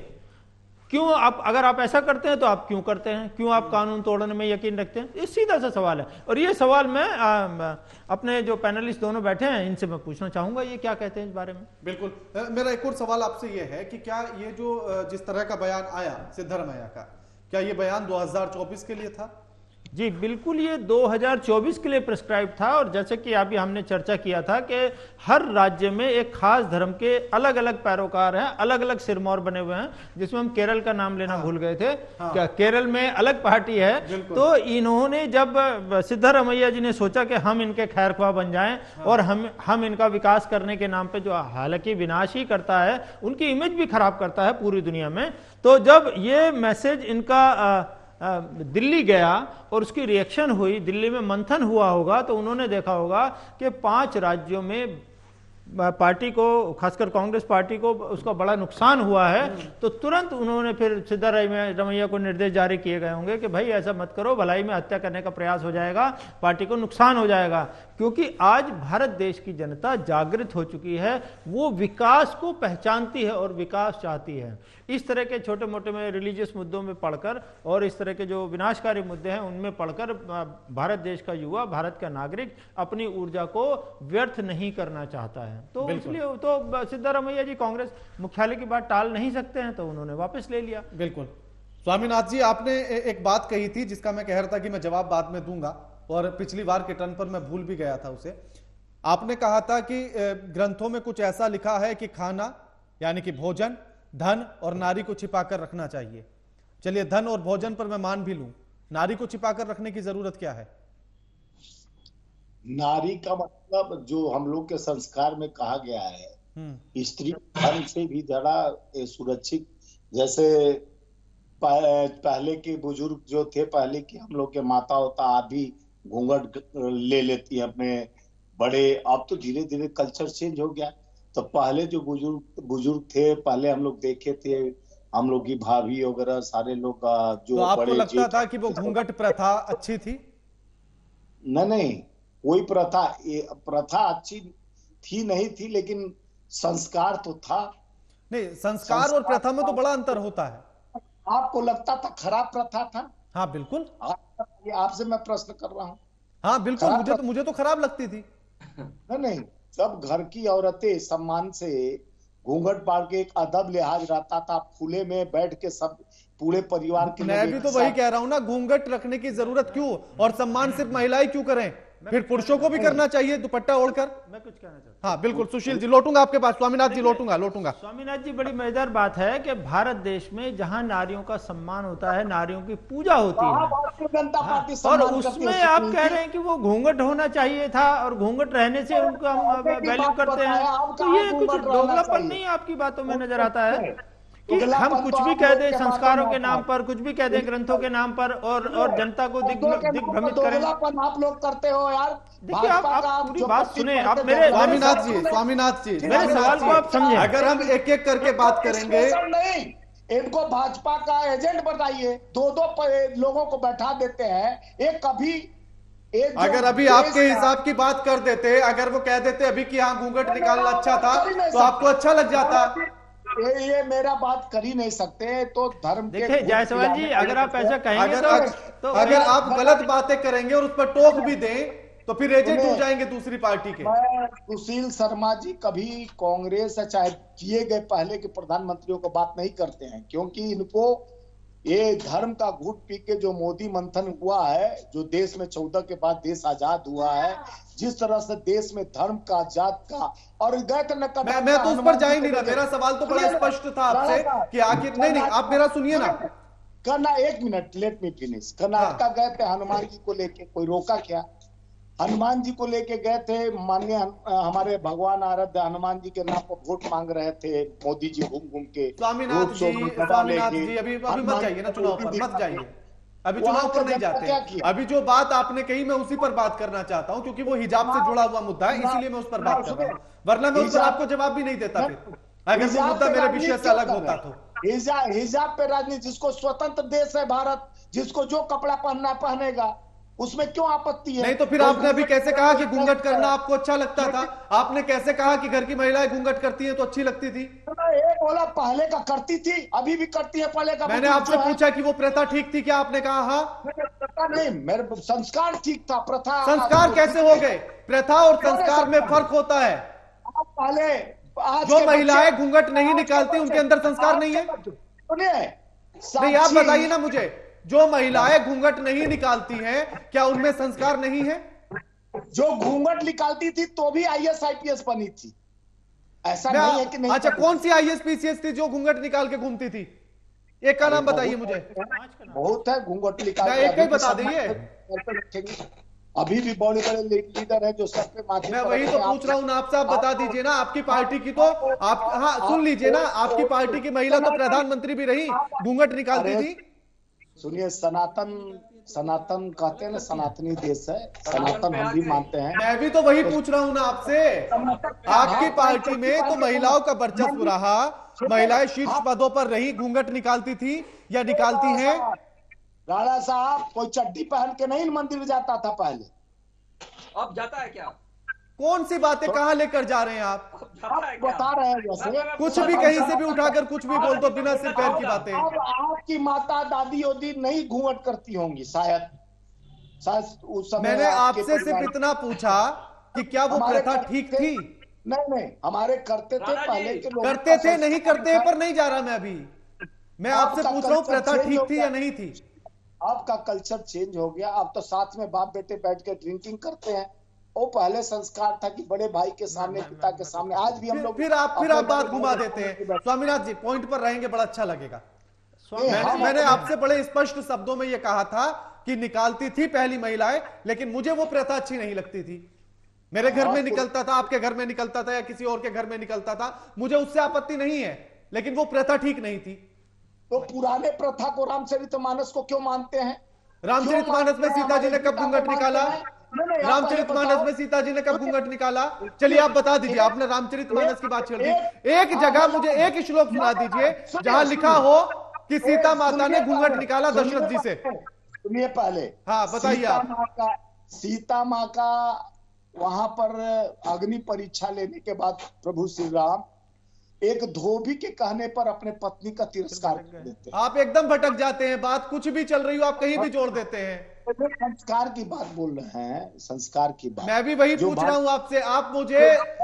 क्यों आप, अगर आप ऐसा करते हैं तो आप क्यों करते हैं? क्यों आप कानून तोड़ने में यकीन रखते हैं? ये सीधा सा सवाल है, और ये सवाल मैं अपने जो पैनलिस्ट दोनों बैठे हैं इनसे मैं पूछना चाहूंगा, ये क्या कहते हैं इस बारे में। बिल्कुल, मेरा एक और सवाल आपसे ये है कि क्या ये जो जिस तरह का बयान आया सिद्धारमैया का, क्या ये बयान 2024 के लिए था? जी बिल्कुल, ये 2024 के लिए प्रिस्क्राइब था, और जैसे कि अभी हमने चर्चा किया था कि हर राज्य में एक खास धर्म के अलग अलग पैरोकार हैं, अलग अलग सिरमौर बने हुए हैं, जिसमें हम केरल का नाम लेना भूल गए थे। क्या केरल में अलग पार्टी है, तो इन्होंने जब सिद्धारमैया जी ने सोचा कि हम इनके खैरख्वाह बन जाएं और हम इनका विकास करने के नाम पे, जो हालांकि विनाश ही करता है, उनकी इमेज भी खराब करता है पूरी दुनिया में, तो जब ये मैसेज इनका दिल्ली गया और उसकी रिएक्शन हुई, दिल्ली में मंथन हुआ होगा, तो उन्होंने देखा होगा कि 5 राज्यों में पार्टी को, खासकर कांग्रेस पार्टी को उसका बड़ा नुकसान हुआ है, तो तुरंत उन्होंने फिर सिद्धारमैया को निर्देश जारी किए गए होंगे कि भाई ऐसा मत करो, भलाई में हत्या करने का प्रयास हो जाएगा, पार्टी को नुकसान हो जाएगा। क्योंकि आज भारत देश की जनता जागृत हो चुकी है, वो विकास को पहचानती है और विकास चाहती है। इस तरह के छोटे मोटे में रिलीजियस मुद्दों में पढ़कर और इस तरह के जो विनाशकारी मुद्दे हैं उनमें पढ़कर भारत देश का युवा, भारत का नागरिक अपनी ऊर्जा को व्यर्थ नहीं करना चाहता है। तो इसलिए तो सिद्धारमैया जी कांग्रेस मुख्यालय की बात टाल नहीं सकते हैं, तो उन्होंने वापस ले लिया। बिल्कुल। स्वामीनाथ जी, आपने एक बात कही थी जिसका मैं कह रहा था कि मैं जवाब बाद में दूंगा, और पिछली बार के टर्न पर मैं भूल भी गया था उसे। आपने कहा था कि ग्रंथों में कुछ ऐसा लिखा है कि खाना यानी कि भोजन, धन और नारी को छिपाकर रखना चाहिए। चलिए, धन और भोजन पर मैं मान भी लूं, नारी को छिपाकर रखने की जरूरत क्या है? नारी का मतलब जो हम लोग के संस्कार में कहा गया है, स्त्री धन से भी ज्यादा सुरक्षित। जैसे पहले के बुजुर्ग जो थे, पहले के हम लोग के माता होता अभी घूंघट ले लेती है अपने बड़े। अब तो धीरे धीरे कल्चर चेंज हो गया। तो पहले जो बुजुर्ग थे, पहले हम लोग देखे थे, हम लोग की भाभी वगैरह सारे लोग जो तो आपको लगता था कि वो घूंघट प्रथा अच्छी थी? नहीं, कोई प्रथा अच्छी थी नहीं थी, लेकिन संस्कार तो था। नहीं, संस्कार और प्रथा में तो बड़ा अंतर होता है। आपको लगता था खराब प्रथा था? हाँ बिल्कुल। ये आपसे मैं प्रश्न कर रहा हूँ। हाँ बिल्कुल, मुझे तो खराब लगती थी। नहीं, सब घर की औरतें सम्मान से घूंघट बांध के, एक अदब लिहाज रहता था, खुले में बैठ के सब पूरे परिवार के मैं भी तो वही कह रहा हूँ ना, घूंघट रखने की जरूरत क्यों, और सम्मान सिर्फ महिलाएं क्यों करें, फिर पुरुषों को भी करना चाहिए दुपट्टा ओढ़कर। मैं कुछ कहना चाहता हूँ। हाँ बिल्कुल, सुशील जी लौटूंगा आपके पास, स्वामीनाथ जी लौटूंगा। स्वामीनाथ जी, बड़ी मजेदार बात है कि भारत देश में जहां नारियों का सम्मान होता है, नारियों की पूजा होती है, भारतीय जनता पार्टी और सम्मान करती उसमें है। आप कह रहे हैं कि वो घूंघट होना चाहिए था और घूंघट रहने से उनको हम वैल्यू करते हैं, तो ये कुछ दोगलापन नहीं आपकी बातों में नजर आता है कि हम कुछ भी कह दें संस्कारों के नाम पर, कुछ भी कह दें ग्रंथों के नाम पर, और जनता को दिग्भ्रमित करें। आप लोग करते हो यार। देखिए, आप पूरी बात सुने, आप मेरे स्वामीनाथ जी मेरे सवाल को आप समझें। अगर हम एक एक करके बात करेंगे, नहीं, इनको भाजपा का एजेंट बताइए। दो लोगों को बैठा देते हैं, एक कभी अगर अभी आपके हिसाब की बात कर देते, अगर वो कह देते अभी कि हाँ घूंघट निकालना अच्छा था, तो आपको अच्छा लग जाता। ये मेरा बात कर ही नहीं सकते, तो धर्म के। देखिए जायसवाल जी, अगर आप ऐसा कहेंगे तो अगर आप गलत बातें करेंगे और उस पर टोक भी दें, तो फिर एजेंट हो जाएंगे दूसरी पार्टी के। सुशील शर्मा जी कभी कांग्रेस चाहे किए गए पहले के प्रधानमंत्रियों को बात नहीं करते हैं, क्योंकि इनको ये धर्म का घूट पी के जो मोदी मंथन हुआ है, जो देश में 14 के बाद देश आजाद हुआ है, जिस तरह से देश में धर्म का, जात का, और गए थे न कभी। मैं तो उस पर जा ही नहीं रहा, मेरा सवाल तो बड़ा स्पष्ट था आपसे कि आखिर नहीं, आप मेरा सुनिए ना। एक minute, let me finish. Karnataka गए थे हनुमान जी को लेके, कोई रोका क्या? हनुमान जी को लेके गए थे, माननीय हमारे भगवान आराध्य हनुमान जी के नाम पर वोट मांग रहे थे मोदी जी घूम के। स्वामीनाथ जी अभी मत जाइए ना चुनाव पर, मत जाइए, अभी चुनाव पर नहीं जाते। अभी जो बात आपने कही मैं उसी पर बात करना चाहता हूँ, क्योंकि वो हिजाब से जुड़ा हुआ मुद्दा है, इसीलिए मैं उस पर बात कर रहा हूँ, वरना मैं उस पर आपको जवाब भी नहीं देता फिर, अगर वो मुद्दा मेरे विषय से अलग होता तो। हिजाब पे राजनीति, जिसको स्वतंत्र देश है भारत, जिसको जो कपड़ा पहनना पहनेगा, उसमें क्यों आपत्ति है? नहीं तो फिर आपने अभी कैसे कहा कि घूंघट करना आपको अच्छा लगता था? आपने कैसे कहा कि घर की महिलाएं घूंघट करती हैं तो अच्छी लगती थी? एक बोला पहले का करती थी, अभी भी करती है, पहले का। मैंने आपसे पूछा कि वो प्रथा ठीक थी क्या? आपने कहा हाँ। प्रथा नहीं, मेरे संस्कार ठीक था। प्रथा, संस्कार कैसे हो गए? प्रथा और संस्कार में फर्क होता है। पहले जो महिलाएं घूंघट नहीं निकालती उनके अंदर संस्कार नहीं है? नहीं, आप बताइए ना मुझे, जो महिलाएं घूंघट नहीं निकालती हैं क्या उनमें संस्कार नहीं है? जो घूंघट निकालती थी तो भी IAS IPS बनी थी, ऐसा नहीं है कि नहीं। अच्छा, कौन सी IAS PCS थी जो घूंघट निकाल के घूमती थी? एक का नाम बताइए मुझे। बहुत है घूंघट निकाल, एक ही बता दीजिए। अभी भी बड़े बड़े लीडर है जो सर पे माथे। मैं वही तो पूछ रहा हूँ ना आपसे, आप बता दीजिए ना। आपकी पार्टी की तो आप, हाँ सुन लीजिए ना, आपकी पार्टी की महिला तो प्रधानमंत्री भी रही, घूंघट निकालती थी। सुनिए, सनातन कहते हैं ना, सनातनी देश है, सनातन हम भी मानते हैं। मैं भी तो वही पूछ रहा हूँ ना आपसे। आपकी पार्टी में तो महिलाओं का वर्चस्व रहा, महिलाएं शीर्ष पदों पर रही, घूंघट निकालती थी या निकालती हैं? राणा साहब, कोई चड्डी पहन के नहीं मंदिर जाता था पहले, अब जाता है क्या? कौन सी बातें कहां लेकर जा रहे हैं आप? बता रहे हैं जैसे कुछ भी कहीं से भी उठाकर कुछ भी बोल दो, बिना सिर पैर की बातें। आपकी माता दादी ओदी नहीं घूंघट करती होंगी शायद उस समय। मैंने आपसे सिर्फ इतना पूछा कि क्या वो प्रथा ठीक थी? नहीं, हमारे करते थे पहले के लोग। करते थे, नहीं करते पर नहीं जा रहा मैं अभी। मैं आपसे पूछ रहा हूँ प्रथा ठीक थी या नहीं थी? आपका कल्चर चेंज हो गया, आप तो साथ में बाप बेटे बैठ के ड्रिंकिंग करते हैं। वो पहले संस्कार था कि बड़े भाई के सामने, पिता के सामने। आज भी हम लोग फिर आप बात घुमा देते हैं। स्वामीनाथ जी पॉइंट पर रहेंगे, बड़ा अच्छा लगेगा। मैंने आपसे बड़े स्पष्ट शब्दों में यह कहा था कि निकालती थी पहली महिलाएं, लेकिन मुझे वो प्रथा अच्छी नहीं लगती थी। मेरे घर में निकलता था, आपके घर में निकलता था, या किसी और के घर में निकलता था, मुझे उससे आपत्ति नहीं है, लेकिन वो प्रथा ठीक नहीं थी। तो पुराने प्रथा को, रामचरितमानस को क्यों मानते हैं? रामचरितमानस में सीता जी ने कब घूंघट निकाला? रामचरितमानस में सीता जी ने कब घूंघट निकाला? चलिए आप बता दीजिए, आपने रामचरितमानस की बात छेड़ दी। एक जगह मुझे एक श्लोक सुना दीजिए जहां लिखा हो कि सीता माता ने घूंघट निकाला दशरथ जी से। सुनिए पहले, हाँ बताइए आप। सीता माँ का वहां पर अग्नि परीक्षा लेने के बाद प्रभु श्री राम एक धोबी के कहने पर अपने पत्नी का तिरस्कार कर देते हैं। आप एकदम भटक जाते हैं, बात कुछ भी चल रही हो आप कहीं भी जोड़ देते हैं। संस्कार की बात बोल रहे हैं, संस्कार की बात। मैं भी वही पूछ रहा हूं आपसे। आप मुझे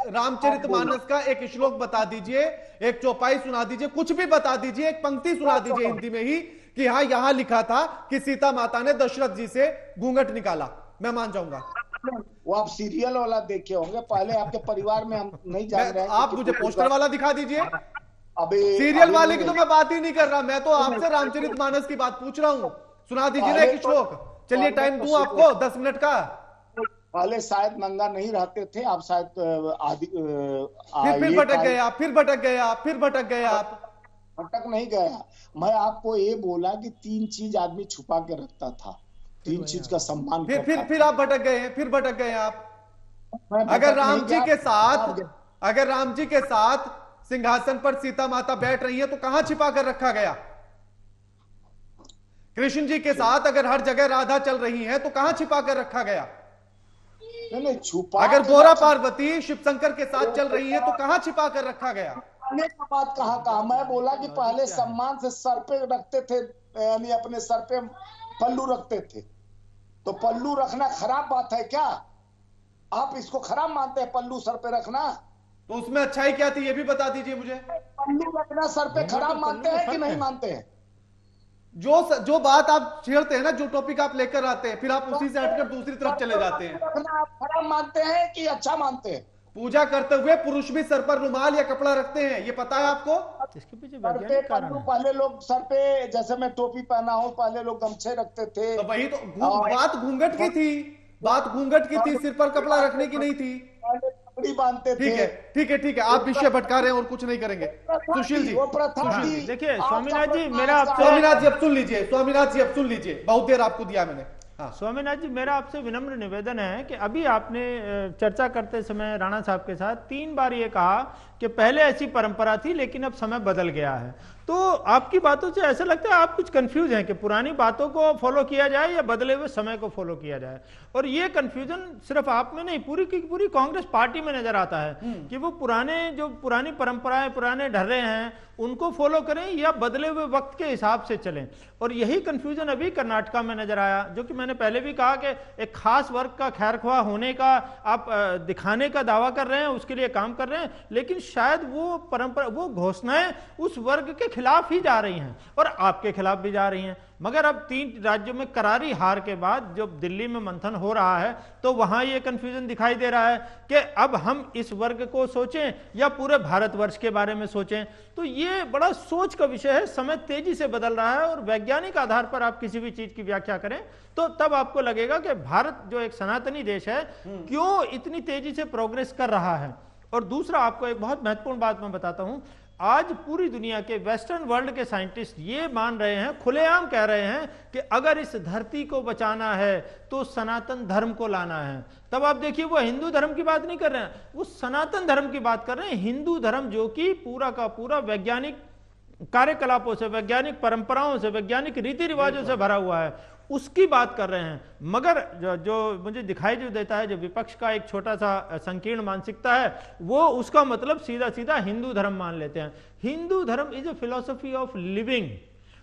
रामचरितमानस का एक श्लोक बता दीजिए, एक चौपाई सुना दीजिए, कुछ भी बता दीजिए, एक पंक्ति सुना दीजिए हिंदी में ही कि हाँ यहां लिखा था कि सीता माता ने दशरथ जी से घूंघट निकाला, मैं मान जाऊंगा। वो आप सीरियल वाला देखे होंगे पहले, आपके परिवार में हम नहीं जान रहे हैं। आप मुझे पोस्टर वाला दिखा दीजिए। अभी सीरियल वाले की तो मैं बात ही नहीं कर रहा, मैं तो आपसे रामचरितमानस की बात पूछ रहा हूं। सुना दीजिए ना एक श्लोक। चलिए टाइम दूं आपको 10 मिनट का। पहले शायद नंगा नहीं रहते थे, आप शायद फिर भटक गए आप, फिर भटक गए आप, फिर भटक गए आप। भटक नहीं गया, मैं आपको ये बोला कि 3 चीज आदमी छुपा के रखता था, 3 चीज का सम्मान करता फिर आप भटक गए हैं, फिर भटक गए आप। था। अगर राम जी के साथ सिंहासन पर सीता माता बैठ रही है तो कहां छिपा कर रखा गया? कृष्ण जी के साथ अगर हर जगह राधा चल रही है तो कहां छिपा कर रखा गया? नहीं छुपा। अगर गोरा पार्वती शिव शंकर के साथ चल रही है तो कहां छिपा कर रखा गया? का बात कहा मैं बोला कि पहले सम्मान से सर पे रखते थे, यानी अपने सर पे पल्लू रखते थे। तो पल्लू रखना खराब बात है क्या? आप इसको खराब मानते हैं पल्लू सर पे रखना? तो उसमें अच्छाई क्या थी ये भी बता दीजिए मुझे। पल्लू रखना सर पे खराब मानते हैं कि नहीं मानते हैं? जो बात आप छेड़ते हैं ना, जो टॉपिक आप लेकर आते हैं, फिर आप उसी से हटकर दूसरी तरफ चले जाते हैं। रखना आप खराब मानते हैं कि अच्छा मानते हैं? पूजा करते हुए पुरुष भी सर पर रुमाल या कपड़ा रखते हैं, ये पता है आपको? इसके पीछे सर पे वैज्ञानिक कारण है। पहले लोग सर पे, जैसे मैं टोपी पहना हूं, पहले लोग गमछे रखते थे। तो वही तो बात घूंघट की थी, बात घूंघट की थी, सिर पर कपड़ा रखने की नहीं थी। पहले पगड़ी बांधते थे। ठीक है, आप विषय भटका रहे हैं और कुछ नहीं करेंगे। सुशील जी, वो प्रथा थी। देखिए स्वामीनाथ जी, मेरा आपसे स्वामीनाथ जी अब सुन लीजिए, स्वामीनाथ जी अब सुन लीजिए, बहुत देर आपको दिया मैंने। हाँ स्वामीनाथ जी, मेरा आपसे विनम्र निवेदन है कि अभी आपने चर्चा करते समय राणा साहब के साथ 3 बार ये कहा कि पहले ऐसी परंपरा थी लेकिन अब समय बदल गया है। तो आपकी बातों से ऐसा लगता है आप कुछ कंफ्यूज हैं कि पुरानी बातों को फॉलो किया जाए या बदले हुए समय को फॉलो किया जाए। और ये कंफ्यूजन सिर्फ आप में नहीं, पूरी की पूरी कांग्रेस पार्टी में नजर आता है कि वो पुरानी परंपराएं, पुराने ढर्रे हैं उनको फॉलो करें या बदले हुए वक्त के हिसाब से चलें। और यही कंफ्यूजन अभी कर्नाटका में नजर आया, जो कि मैंने पहले भी कहा कि एक खास वर्ग का खैरख्वाह होने का आप दिखाने का दावा कर रहे हैं, उसके लिए काम कर रहे हैं, लेकिन शायद वो परंपरा, वो घोषणाएं उस वर्ग के खिलाफ ही जा रही हैं और आपके खिलाफ भी जा रही हैं। मगर अब 3 राज्यों में करारी हार के बाद जब दिल्ली में मंथन हो रहा है तो वहां ये कंफ्यूजन दिखाई दे रहा है कि अब हम इस वर्ग को सोचें या पूरे भारतवर्ष के बारे में सोचें। तो ये बड़ा सोच का विषय है, समय तेजी से बदल रहा है और वैज्ञानिक आधार पर आप किसी भी चीज की व्याख्या करें तो तब आपको लगेगा कि भारत जो एक सनातनी देश है क्यों इतनी तेजी से प्रोग्रेस कर रहा है। और दूसरा, आपको एक बहुत महत्वपूर्ण बात मैं बताता हूं, आज पूरी दुनिया के वेस्टर्न वर्ल्ड के साइंटिस्ट ये मान रहे हैं, खुलेआम कह रहे हैं कि अगर इस धरती को बचाना है तो सनातन धर्म को लाना है। तब आप देखिए वो हिंदू धर्म की बात नहीं कर रहे हैं, वो सनातन धर्म की बात कर रहे हैं। हिंदू धर्म जो कि पूरा का पूरा वैज्ञानिक कार्यकलापों से, वैज्ञानिक परंपराओं से, वैज्ञानिक रीति रिवाजों से भरा हुआ है, उसकी बात कर रहे हैं। मगर जो मुझे दिखाई जो देता है, जो विपक्ष का एक छोटा सा संकीर्ण मानसिकता है, वो उसका मतलब सीधा सीधा हिंदू धर्म मान लेते हैं। हिंदू धर्म is a philosophy of living,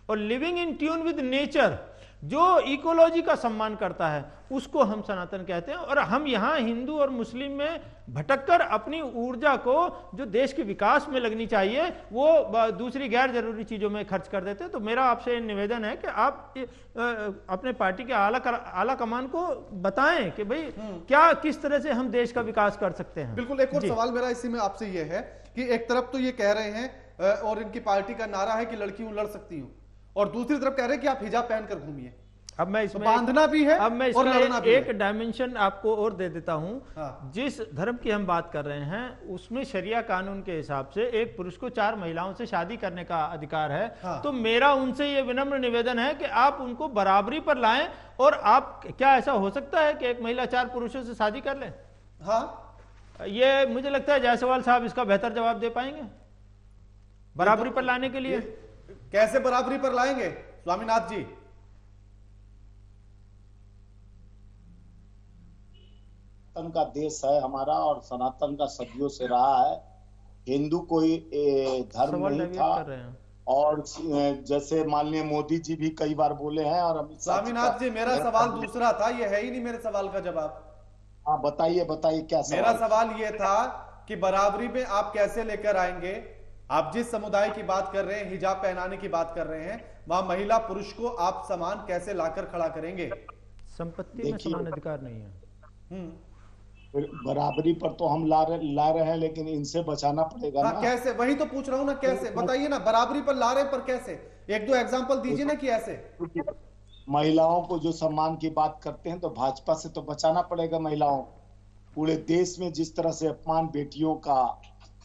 और living in tune with nature, जो इकोलॉजी का सम्मान करता है उसको हम सनातन कहते हैं। और हम यहाँ हिंदू और मुस्लिम में भटककर अपनी ऊर्जा को जो देश के विकास में लगनी चाहिए वो दूसरी गैर जरूरी चीजों में खर्च कर देते हैं। तो मेरा आपसे निवेदन है कि आप अपने पार्टी के आला कमान को बताएं कि भाई क्या, किस तरह से हम देश का विकास कर सकते हैं। बिल्कुल। एक और सवाल मेरा इसी में आपसे ये है कि एक तरफ तो ये कह रहे हैं और इनकी पार्टी का नारा है कि लड़की हूं लड़ सकती हूं, और दूसरी तरफ कह रहे हैं कि आप हिजाब पहनकर घूमिए। अब मैं इसमें बांधना भी है, अब मैं और लड़ना भी एक डायमेंशन आपको और दे देता हूं। हाँ। जिस धर्म की हम बात कर रहे हैं उसमें शरिया कानून के हिसाब से एक पुरुष को 4 महिलाओं से शादी करने का अधिकार है। हाँ। तो मेरा उनसे ये विनम्र निवेदन है कि आप उनको बराबरी पर लाएं। और आप, क्या ऐसा हो सकता है कि एक महिला 4 पुरुषों से शादी कर ले? हाँ, ये मुझे लगता है जायसवाल साहब इसका बेहतर जवाब दे पाएंगे बराबरी पर लाने के लिए। कैसे बराबरी पर लाएंगे स्वामीनाथ जी? सनातन का देश है हमारा, और सनातन का सदियों से रहा है। हिंदू कोई धर्म नहीं था, और जैसे माननीय मोदी जी भी कई बार बोले हैं और अमित शाह स्वामीनाथ जी, मेरा सवाल दूसरा था, ये है ही नहीं मेरे सवाल का जवाब। हाँ बताइए बताइए क्या सवाल? मेरा सवाल ये था कि बराबरी में आप कैसे लेकर आएंगे? आप जिस समुदाय की बात कर रहे हैं, हिजाब पहनाने की बात कर रहे हैं, वहां महिला पुरुष को आप समान कैसे लाकर खड़ा करेंगे? संपत्ति में समान अधिकार नहीं है। बराबरी पर तो हम ला रहे हैं, लेकिन इनसे बचाना पड़ेगा ना। कैसे? वही तो पूछ रहा हूं ना, कैसे बताइए ना। बराबरी पर ला रहे पर कैसे? एक दो एग्जांपल दीजिए ना कि ऐसे। महिलाओं को जो सम्मान की बात करते हैं तो भाजपा से तो बचाना पड़ेगा महिलाओं। पूरे देश में जिस तरह से अपमान बेटियों का,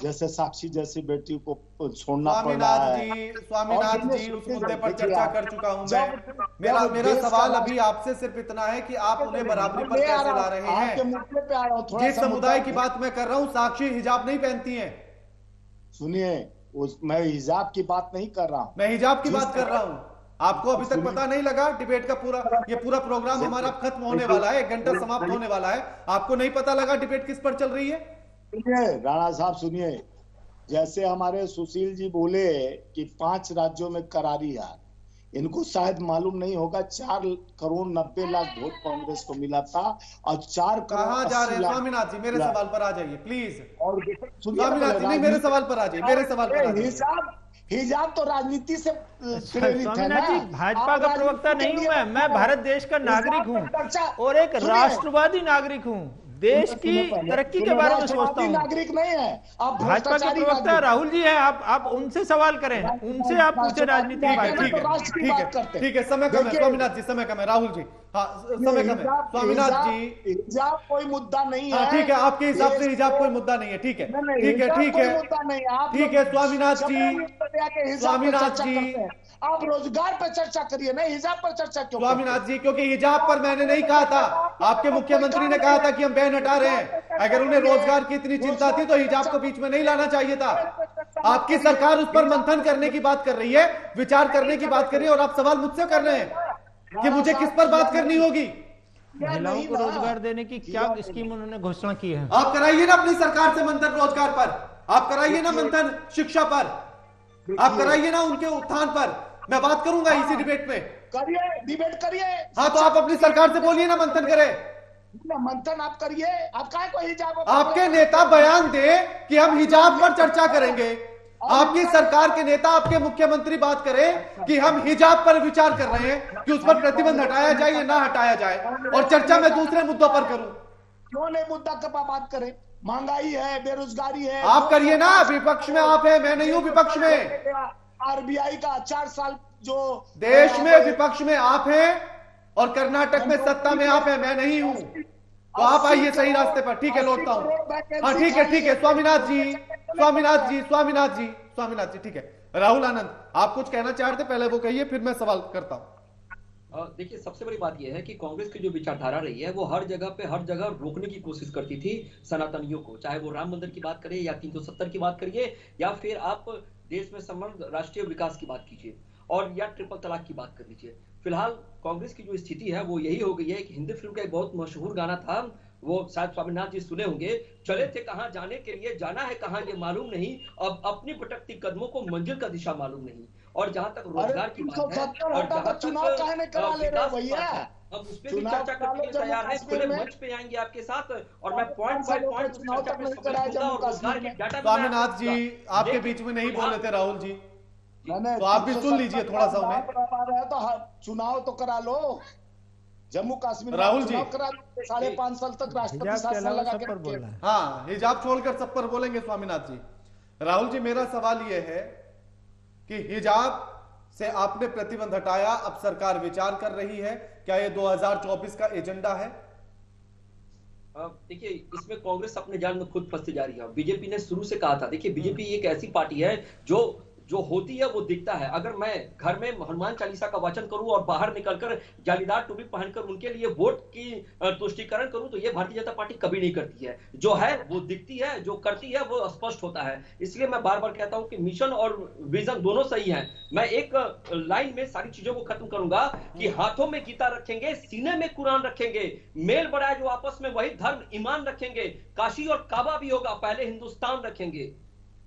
जैसे साक्षी जैसी बेटी को छोड़ना पड़ रहा है। स्वामीनाथ जी, उस मुद्दे पर चर्चा कर चुका हूं मैं। मेरा सवाल अभी आपसे सिर्फ इतना है कि आप उन्हें बराबरी पर कैसे ला रहे हैं? जिस समुदाय की बात मैं कर रहा हूं, साक्षी हिजाब नहीं पहनती है। सुनिए, मैं हिजाब की बात नहीं कर रहा हूं, मैं हिजाब की बात कर रहा हूं। आपको अभी तक पता नहीं लगा? डिबेट का पूरा प्रोग्राम हमारा खत्म होने वाला है, 1 घंटा समाप्त होने वाला है, आपको नहीं पता लगा डिबेट किस पर चल रही है? सुनिए राणा साहब, सुनिए, जैसे हमारे सुशील जी बोले कि 5 राज्यों में करारी हार, इनको शायद मालूम नहीं होगा 4,90,00,000 वोट कांग्रेस को मिला था और 4 करोड़। कहां जा रहे हैं स्वामीनाथ जी? मेरे सवाल पर आ जाइए प्लीज। और स्वामीनाथ जी, नहीं, मेरे सवाल पर आ जाइए, मेरे सवाल पर आ जाइए। हिजाब तो राजनीति से प्रेरित है ना। जी, भाजपा का प्रवक्ता नहीं हूं मैं भारत देश का नागरिक हूं और एक राष्ट्रवादी नागरिक हूं। देश की तरक्की के बारे में सोचता हूँ। नागरिक नहीं है आप, भाजपा के प्रवक्ता राहुल जी हैं, आप उनसे सवाल करें, उनसे आप पूछे राजनीति की बात। ठीक है, समय कम है स्वामीनाथ जी, समय कम है। राहुल जी, हाँ समय कम है। स्वामीनाथ जी, हिजाब कोई मुद्दा नहीं है। ठीक है, आपके हिसाब से हिजाब कोई मुद्दा नहीं है। ठीक है, ठीक है, ठीक है, ठीक है। स्वामीनाथ जी, आप रोजगार पर चर्चा करिए, नहीं हिजाब पर चर्चा क्यों? स्वामीनाथ जी, क्योंकि हिजाब पर मैंने नहीं कहा था, आपके मुख्यमंत्री ने कहा था कि हम बैन हटा रहे हैं। अगर उन्हें रोजगार की इतनी चिंता थी तो हिजाब को बीच में नहीं लाना चाहिए था। आपकी सरकार उस पर मंथन करने की बात कर रही है, विचार करने की बात कर रही है, और आप सवाल मुझसे कर रहे हैं कि मुझे किस पर बात करनी होगी? महिलाओं को रोजगार देने की क्या स्कीम उन्होंने घोषणा की है? आप कराइए ना अपनी सरकार से मंथन रोजगार पर, आप कराइए ना मंथन शिक्षा पर, आप कराइए ना उनके उत्थान पर। मैं बात करूंगा इसी डिबेट में। करिए, डिबेट करिए। हाँ, तो आप अपनी सरकार से बोलिए ना मंथन करें। मंथन आप करिए, आप काहे को हिजाब? आपके नेता बयान दे कि हम हिजाब पर चर्चा करेंगे। आपकी सरकार के नेता, आपके मुख्यमंत्री बात करें कि हम हिजाब पर विचार कर रहे हैं कि उस पर प्रतिबंध हटाया जाए या ना हटाया जाए, और चर्चा मैं दूसरे मुद्दों पर करूं। क्यों नहीं मुद्दा कब बात करें? महंगाई है, बेरोजगारी है, आप करिए ना। विपक्ष में आप हैं, मैं नहीं हूं विपक्ष में। आरबीआई का 4 साल जो देश में विपक्ष में आप हैं और कर्नाटक में सत्ता में आप हैं, मैं नहीं हूं। तो आप आइए सही रास्ते पर। ठीक है, लौटता हूं। हाँ ठीक है, ठीक है। स्वामीनाथ जी, स्वामीनाथ जी, स्वामीनाथ जी, स्वामीनाथ जी, ठीक है। राहुल आनंद, आप कुछ कहना चाहते, पहले वो कहिए, फिर मैं सवाल करता हूं। देखिए, सबसे बड़ी बात यह है कि कांग्रेस की जो विचारधारा रही है वो हर जगह रोकने की कोशिश करती थी सनातनियों को, चाहे वो राम मंदिर की बात करिए या 370 की बात करिए, या फिर आप देश में समग्र राष्ट्रीय विकास की बात कीजिए, और या ट्रिपल तलाक की बात कर लीजिए। फिलहाल कांग्रेस की जो स्थिति है वो यही हो गई है कि हिंदी फिल्म का एक बहुत मशहूर गाना था, वो शायद स्वामीनाथ जी सुने होंगे, चले थे कहां जाने के लिए, जाना है कहां ये मालूम नहीं, अब अपनी भटकती कदमों को मंजिल का दिशा मालूम नहीं। और जहां तक रोजगार की बात है, और जहां तक चुनाव कहने करा ले रहे भैया, हम उस पर भी चर्चा करने के लिए तैयार हैं, खुले मंच पे आएंगे आपके साथ, और मैं पॉइंट बाय पॉइंट चर्चा में समझूंगा और रोजगार के डाटा। स्वामीनाथ जी, आपके बीच में नहीं बोले थे राहुल जी, तो आप भी सुन लीजिए थोड़ा सा उन्हें। तो चुनाव तो करा लो, जम्मू कश्मीर राहुल जी 5.5 साल तक राष्ट्रपति शासन लगा के बोलना है। हाँ, हिजाब छोड़कर सब पर बोलेंगे स्वामीनाथ जी। राहुल जी, मेरा सवाल यह है कि हिजाब से आपने प्रतिबंध हटाया, अब सरकार विचार कर रही है, क्या ये 2024 का एजेंडा है? देखिए, इसमें कांग्रेस अपने जाल में खुद फंसती जा रही है। बीजेपी ने शुरू से कहा था, देखिए बीजेपी एक ऐसी पार्टी है जो होती है वो दिखता है। अगर मैं घर में हनुमान चालीसा का वाचन करूं और बाहर निकलकर जालीदार टोपी पहनकर उनके लिए वोट की तुष्टीकरण करूं, तो ये भारतीय जनता पार्टी कभी नहीं करती है। जो है वो दिखती है, जो करती है वो स्पष्ट होता है। इसलिए मैं बार बार कहता हूं कि मिशन और विजन दोनों सही है। मैं एक लाइन में सारी चीजों को खत्म करूंगा कि हाथों में गीता रखेंगे, सीने में कुरान रखेंगे, मेल बढ़ाए जो आपस में वही धर्म ईमान रखेंगे, काशी और काबा भी होगा, पहले हिंदुस्तान रखेंगे।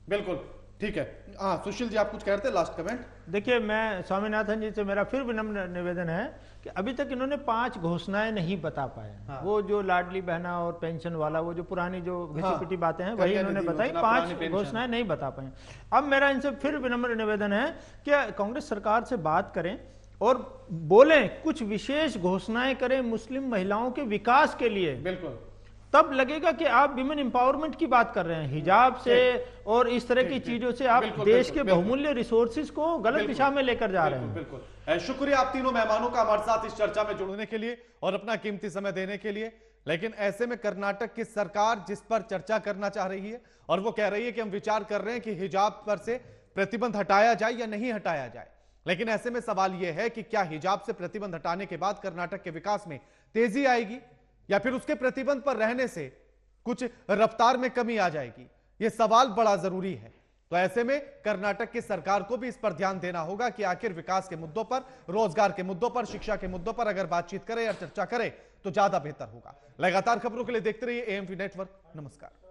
बिल्कुल। ठीक है। हाँ सुशील जी, आप कुछ कह रहे थे, लास्ट कमेंट। देखिए, मैं स्वामीनाथन जी से मेरा फिर विनम्र निवेदन है कि अभी तक इन्होंने 5 घोषणाएं नहीं बता पाए। हाँ। वो जो लाडली बहना और पेंशन वाला, वो जो पुरानी जो घिसी-पिटी हाँ। बातें हैं, वही इन्होंने बताई, 5 घोषणाएं नहीं बता पाए। अब मेरा इनसे फिर विनम्र निवेदन है कि कांग्रेस सरकार से बात करें और बोलें, कुछ विशेष घोषणाएं करें मुस्लिम महिलाओं के विकास के लिए। बिल्कुल, तब लगेगा कि आप विमेन एम्पावरमेंट की बात कर रहे हैं। हिजाब से और इस तरह की चीजों से आप देश के बहुमूल्य रिसोर्सेज को गलत दिशा में लेकर जा रहे हैं। बिल्कुल। शुक्रिया आप तीनों मेहमानों का हमारे साथ इस चर्चा में जुड़ने के लिए और अपना कीमती समय देने के लिए। लेकिन ऐसे में कर्नाटक की सरकार जिस पर चर्चा करना चाह रही है और वो कह रही है कि हम विचार कर रहे हैं कि हिजाब पर से प्रतिबंध हटाया जाए या नहीं हटाया जाए, लेकिन ऐसे में सवाल यह है कि क्या हिजाब से प्रतिबंध हटाने के बाद कर्नाटक के विकास में तेजी आएगी या फिर उसके प्रतिबंध पर रहने से कुछ रफ्तार में कमी आ जाएगी? यह सवाल बड़ा जरूरी है। तो ऐसे में कर्नाटक की सरकार को भी इस पर ध्यान देना होगा कि आखिर विकास के मुद्दों पर, रोजगार के मुद्दों पर, शिक्षा के मुद्दों पर अगर बातचीत करे या चर्चा करे तो ज्यादा बेहतर होगा। लगातार खबरों के लिए देखते रहिए एएमपी नेटवर्क। नमस्कार।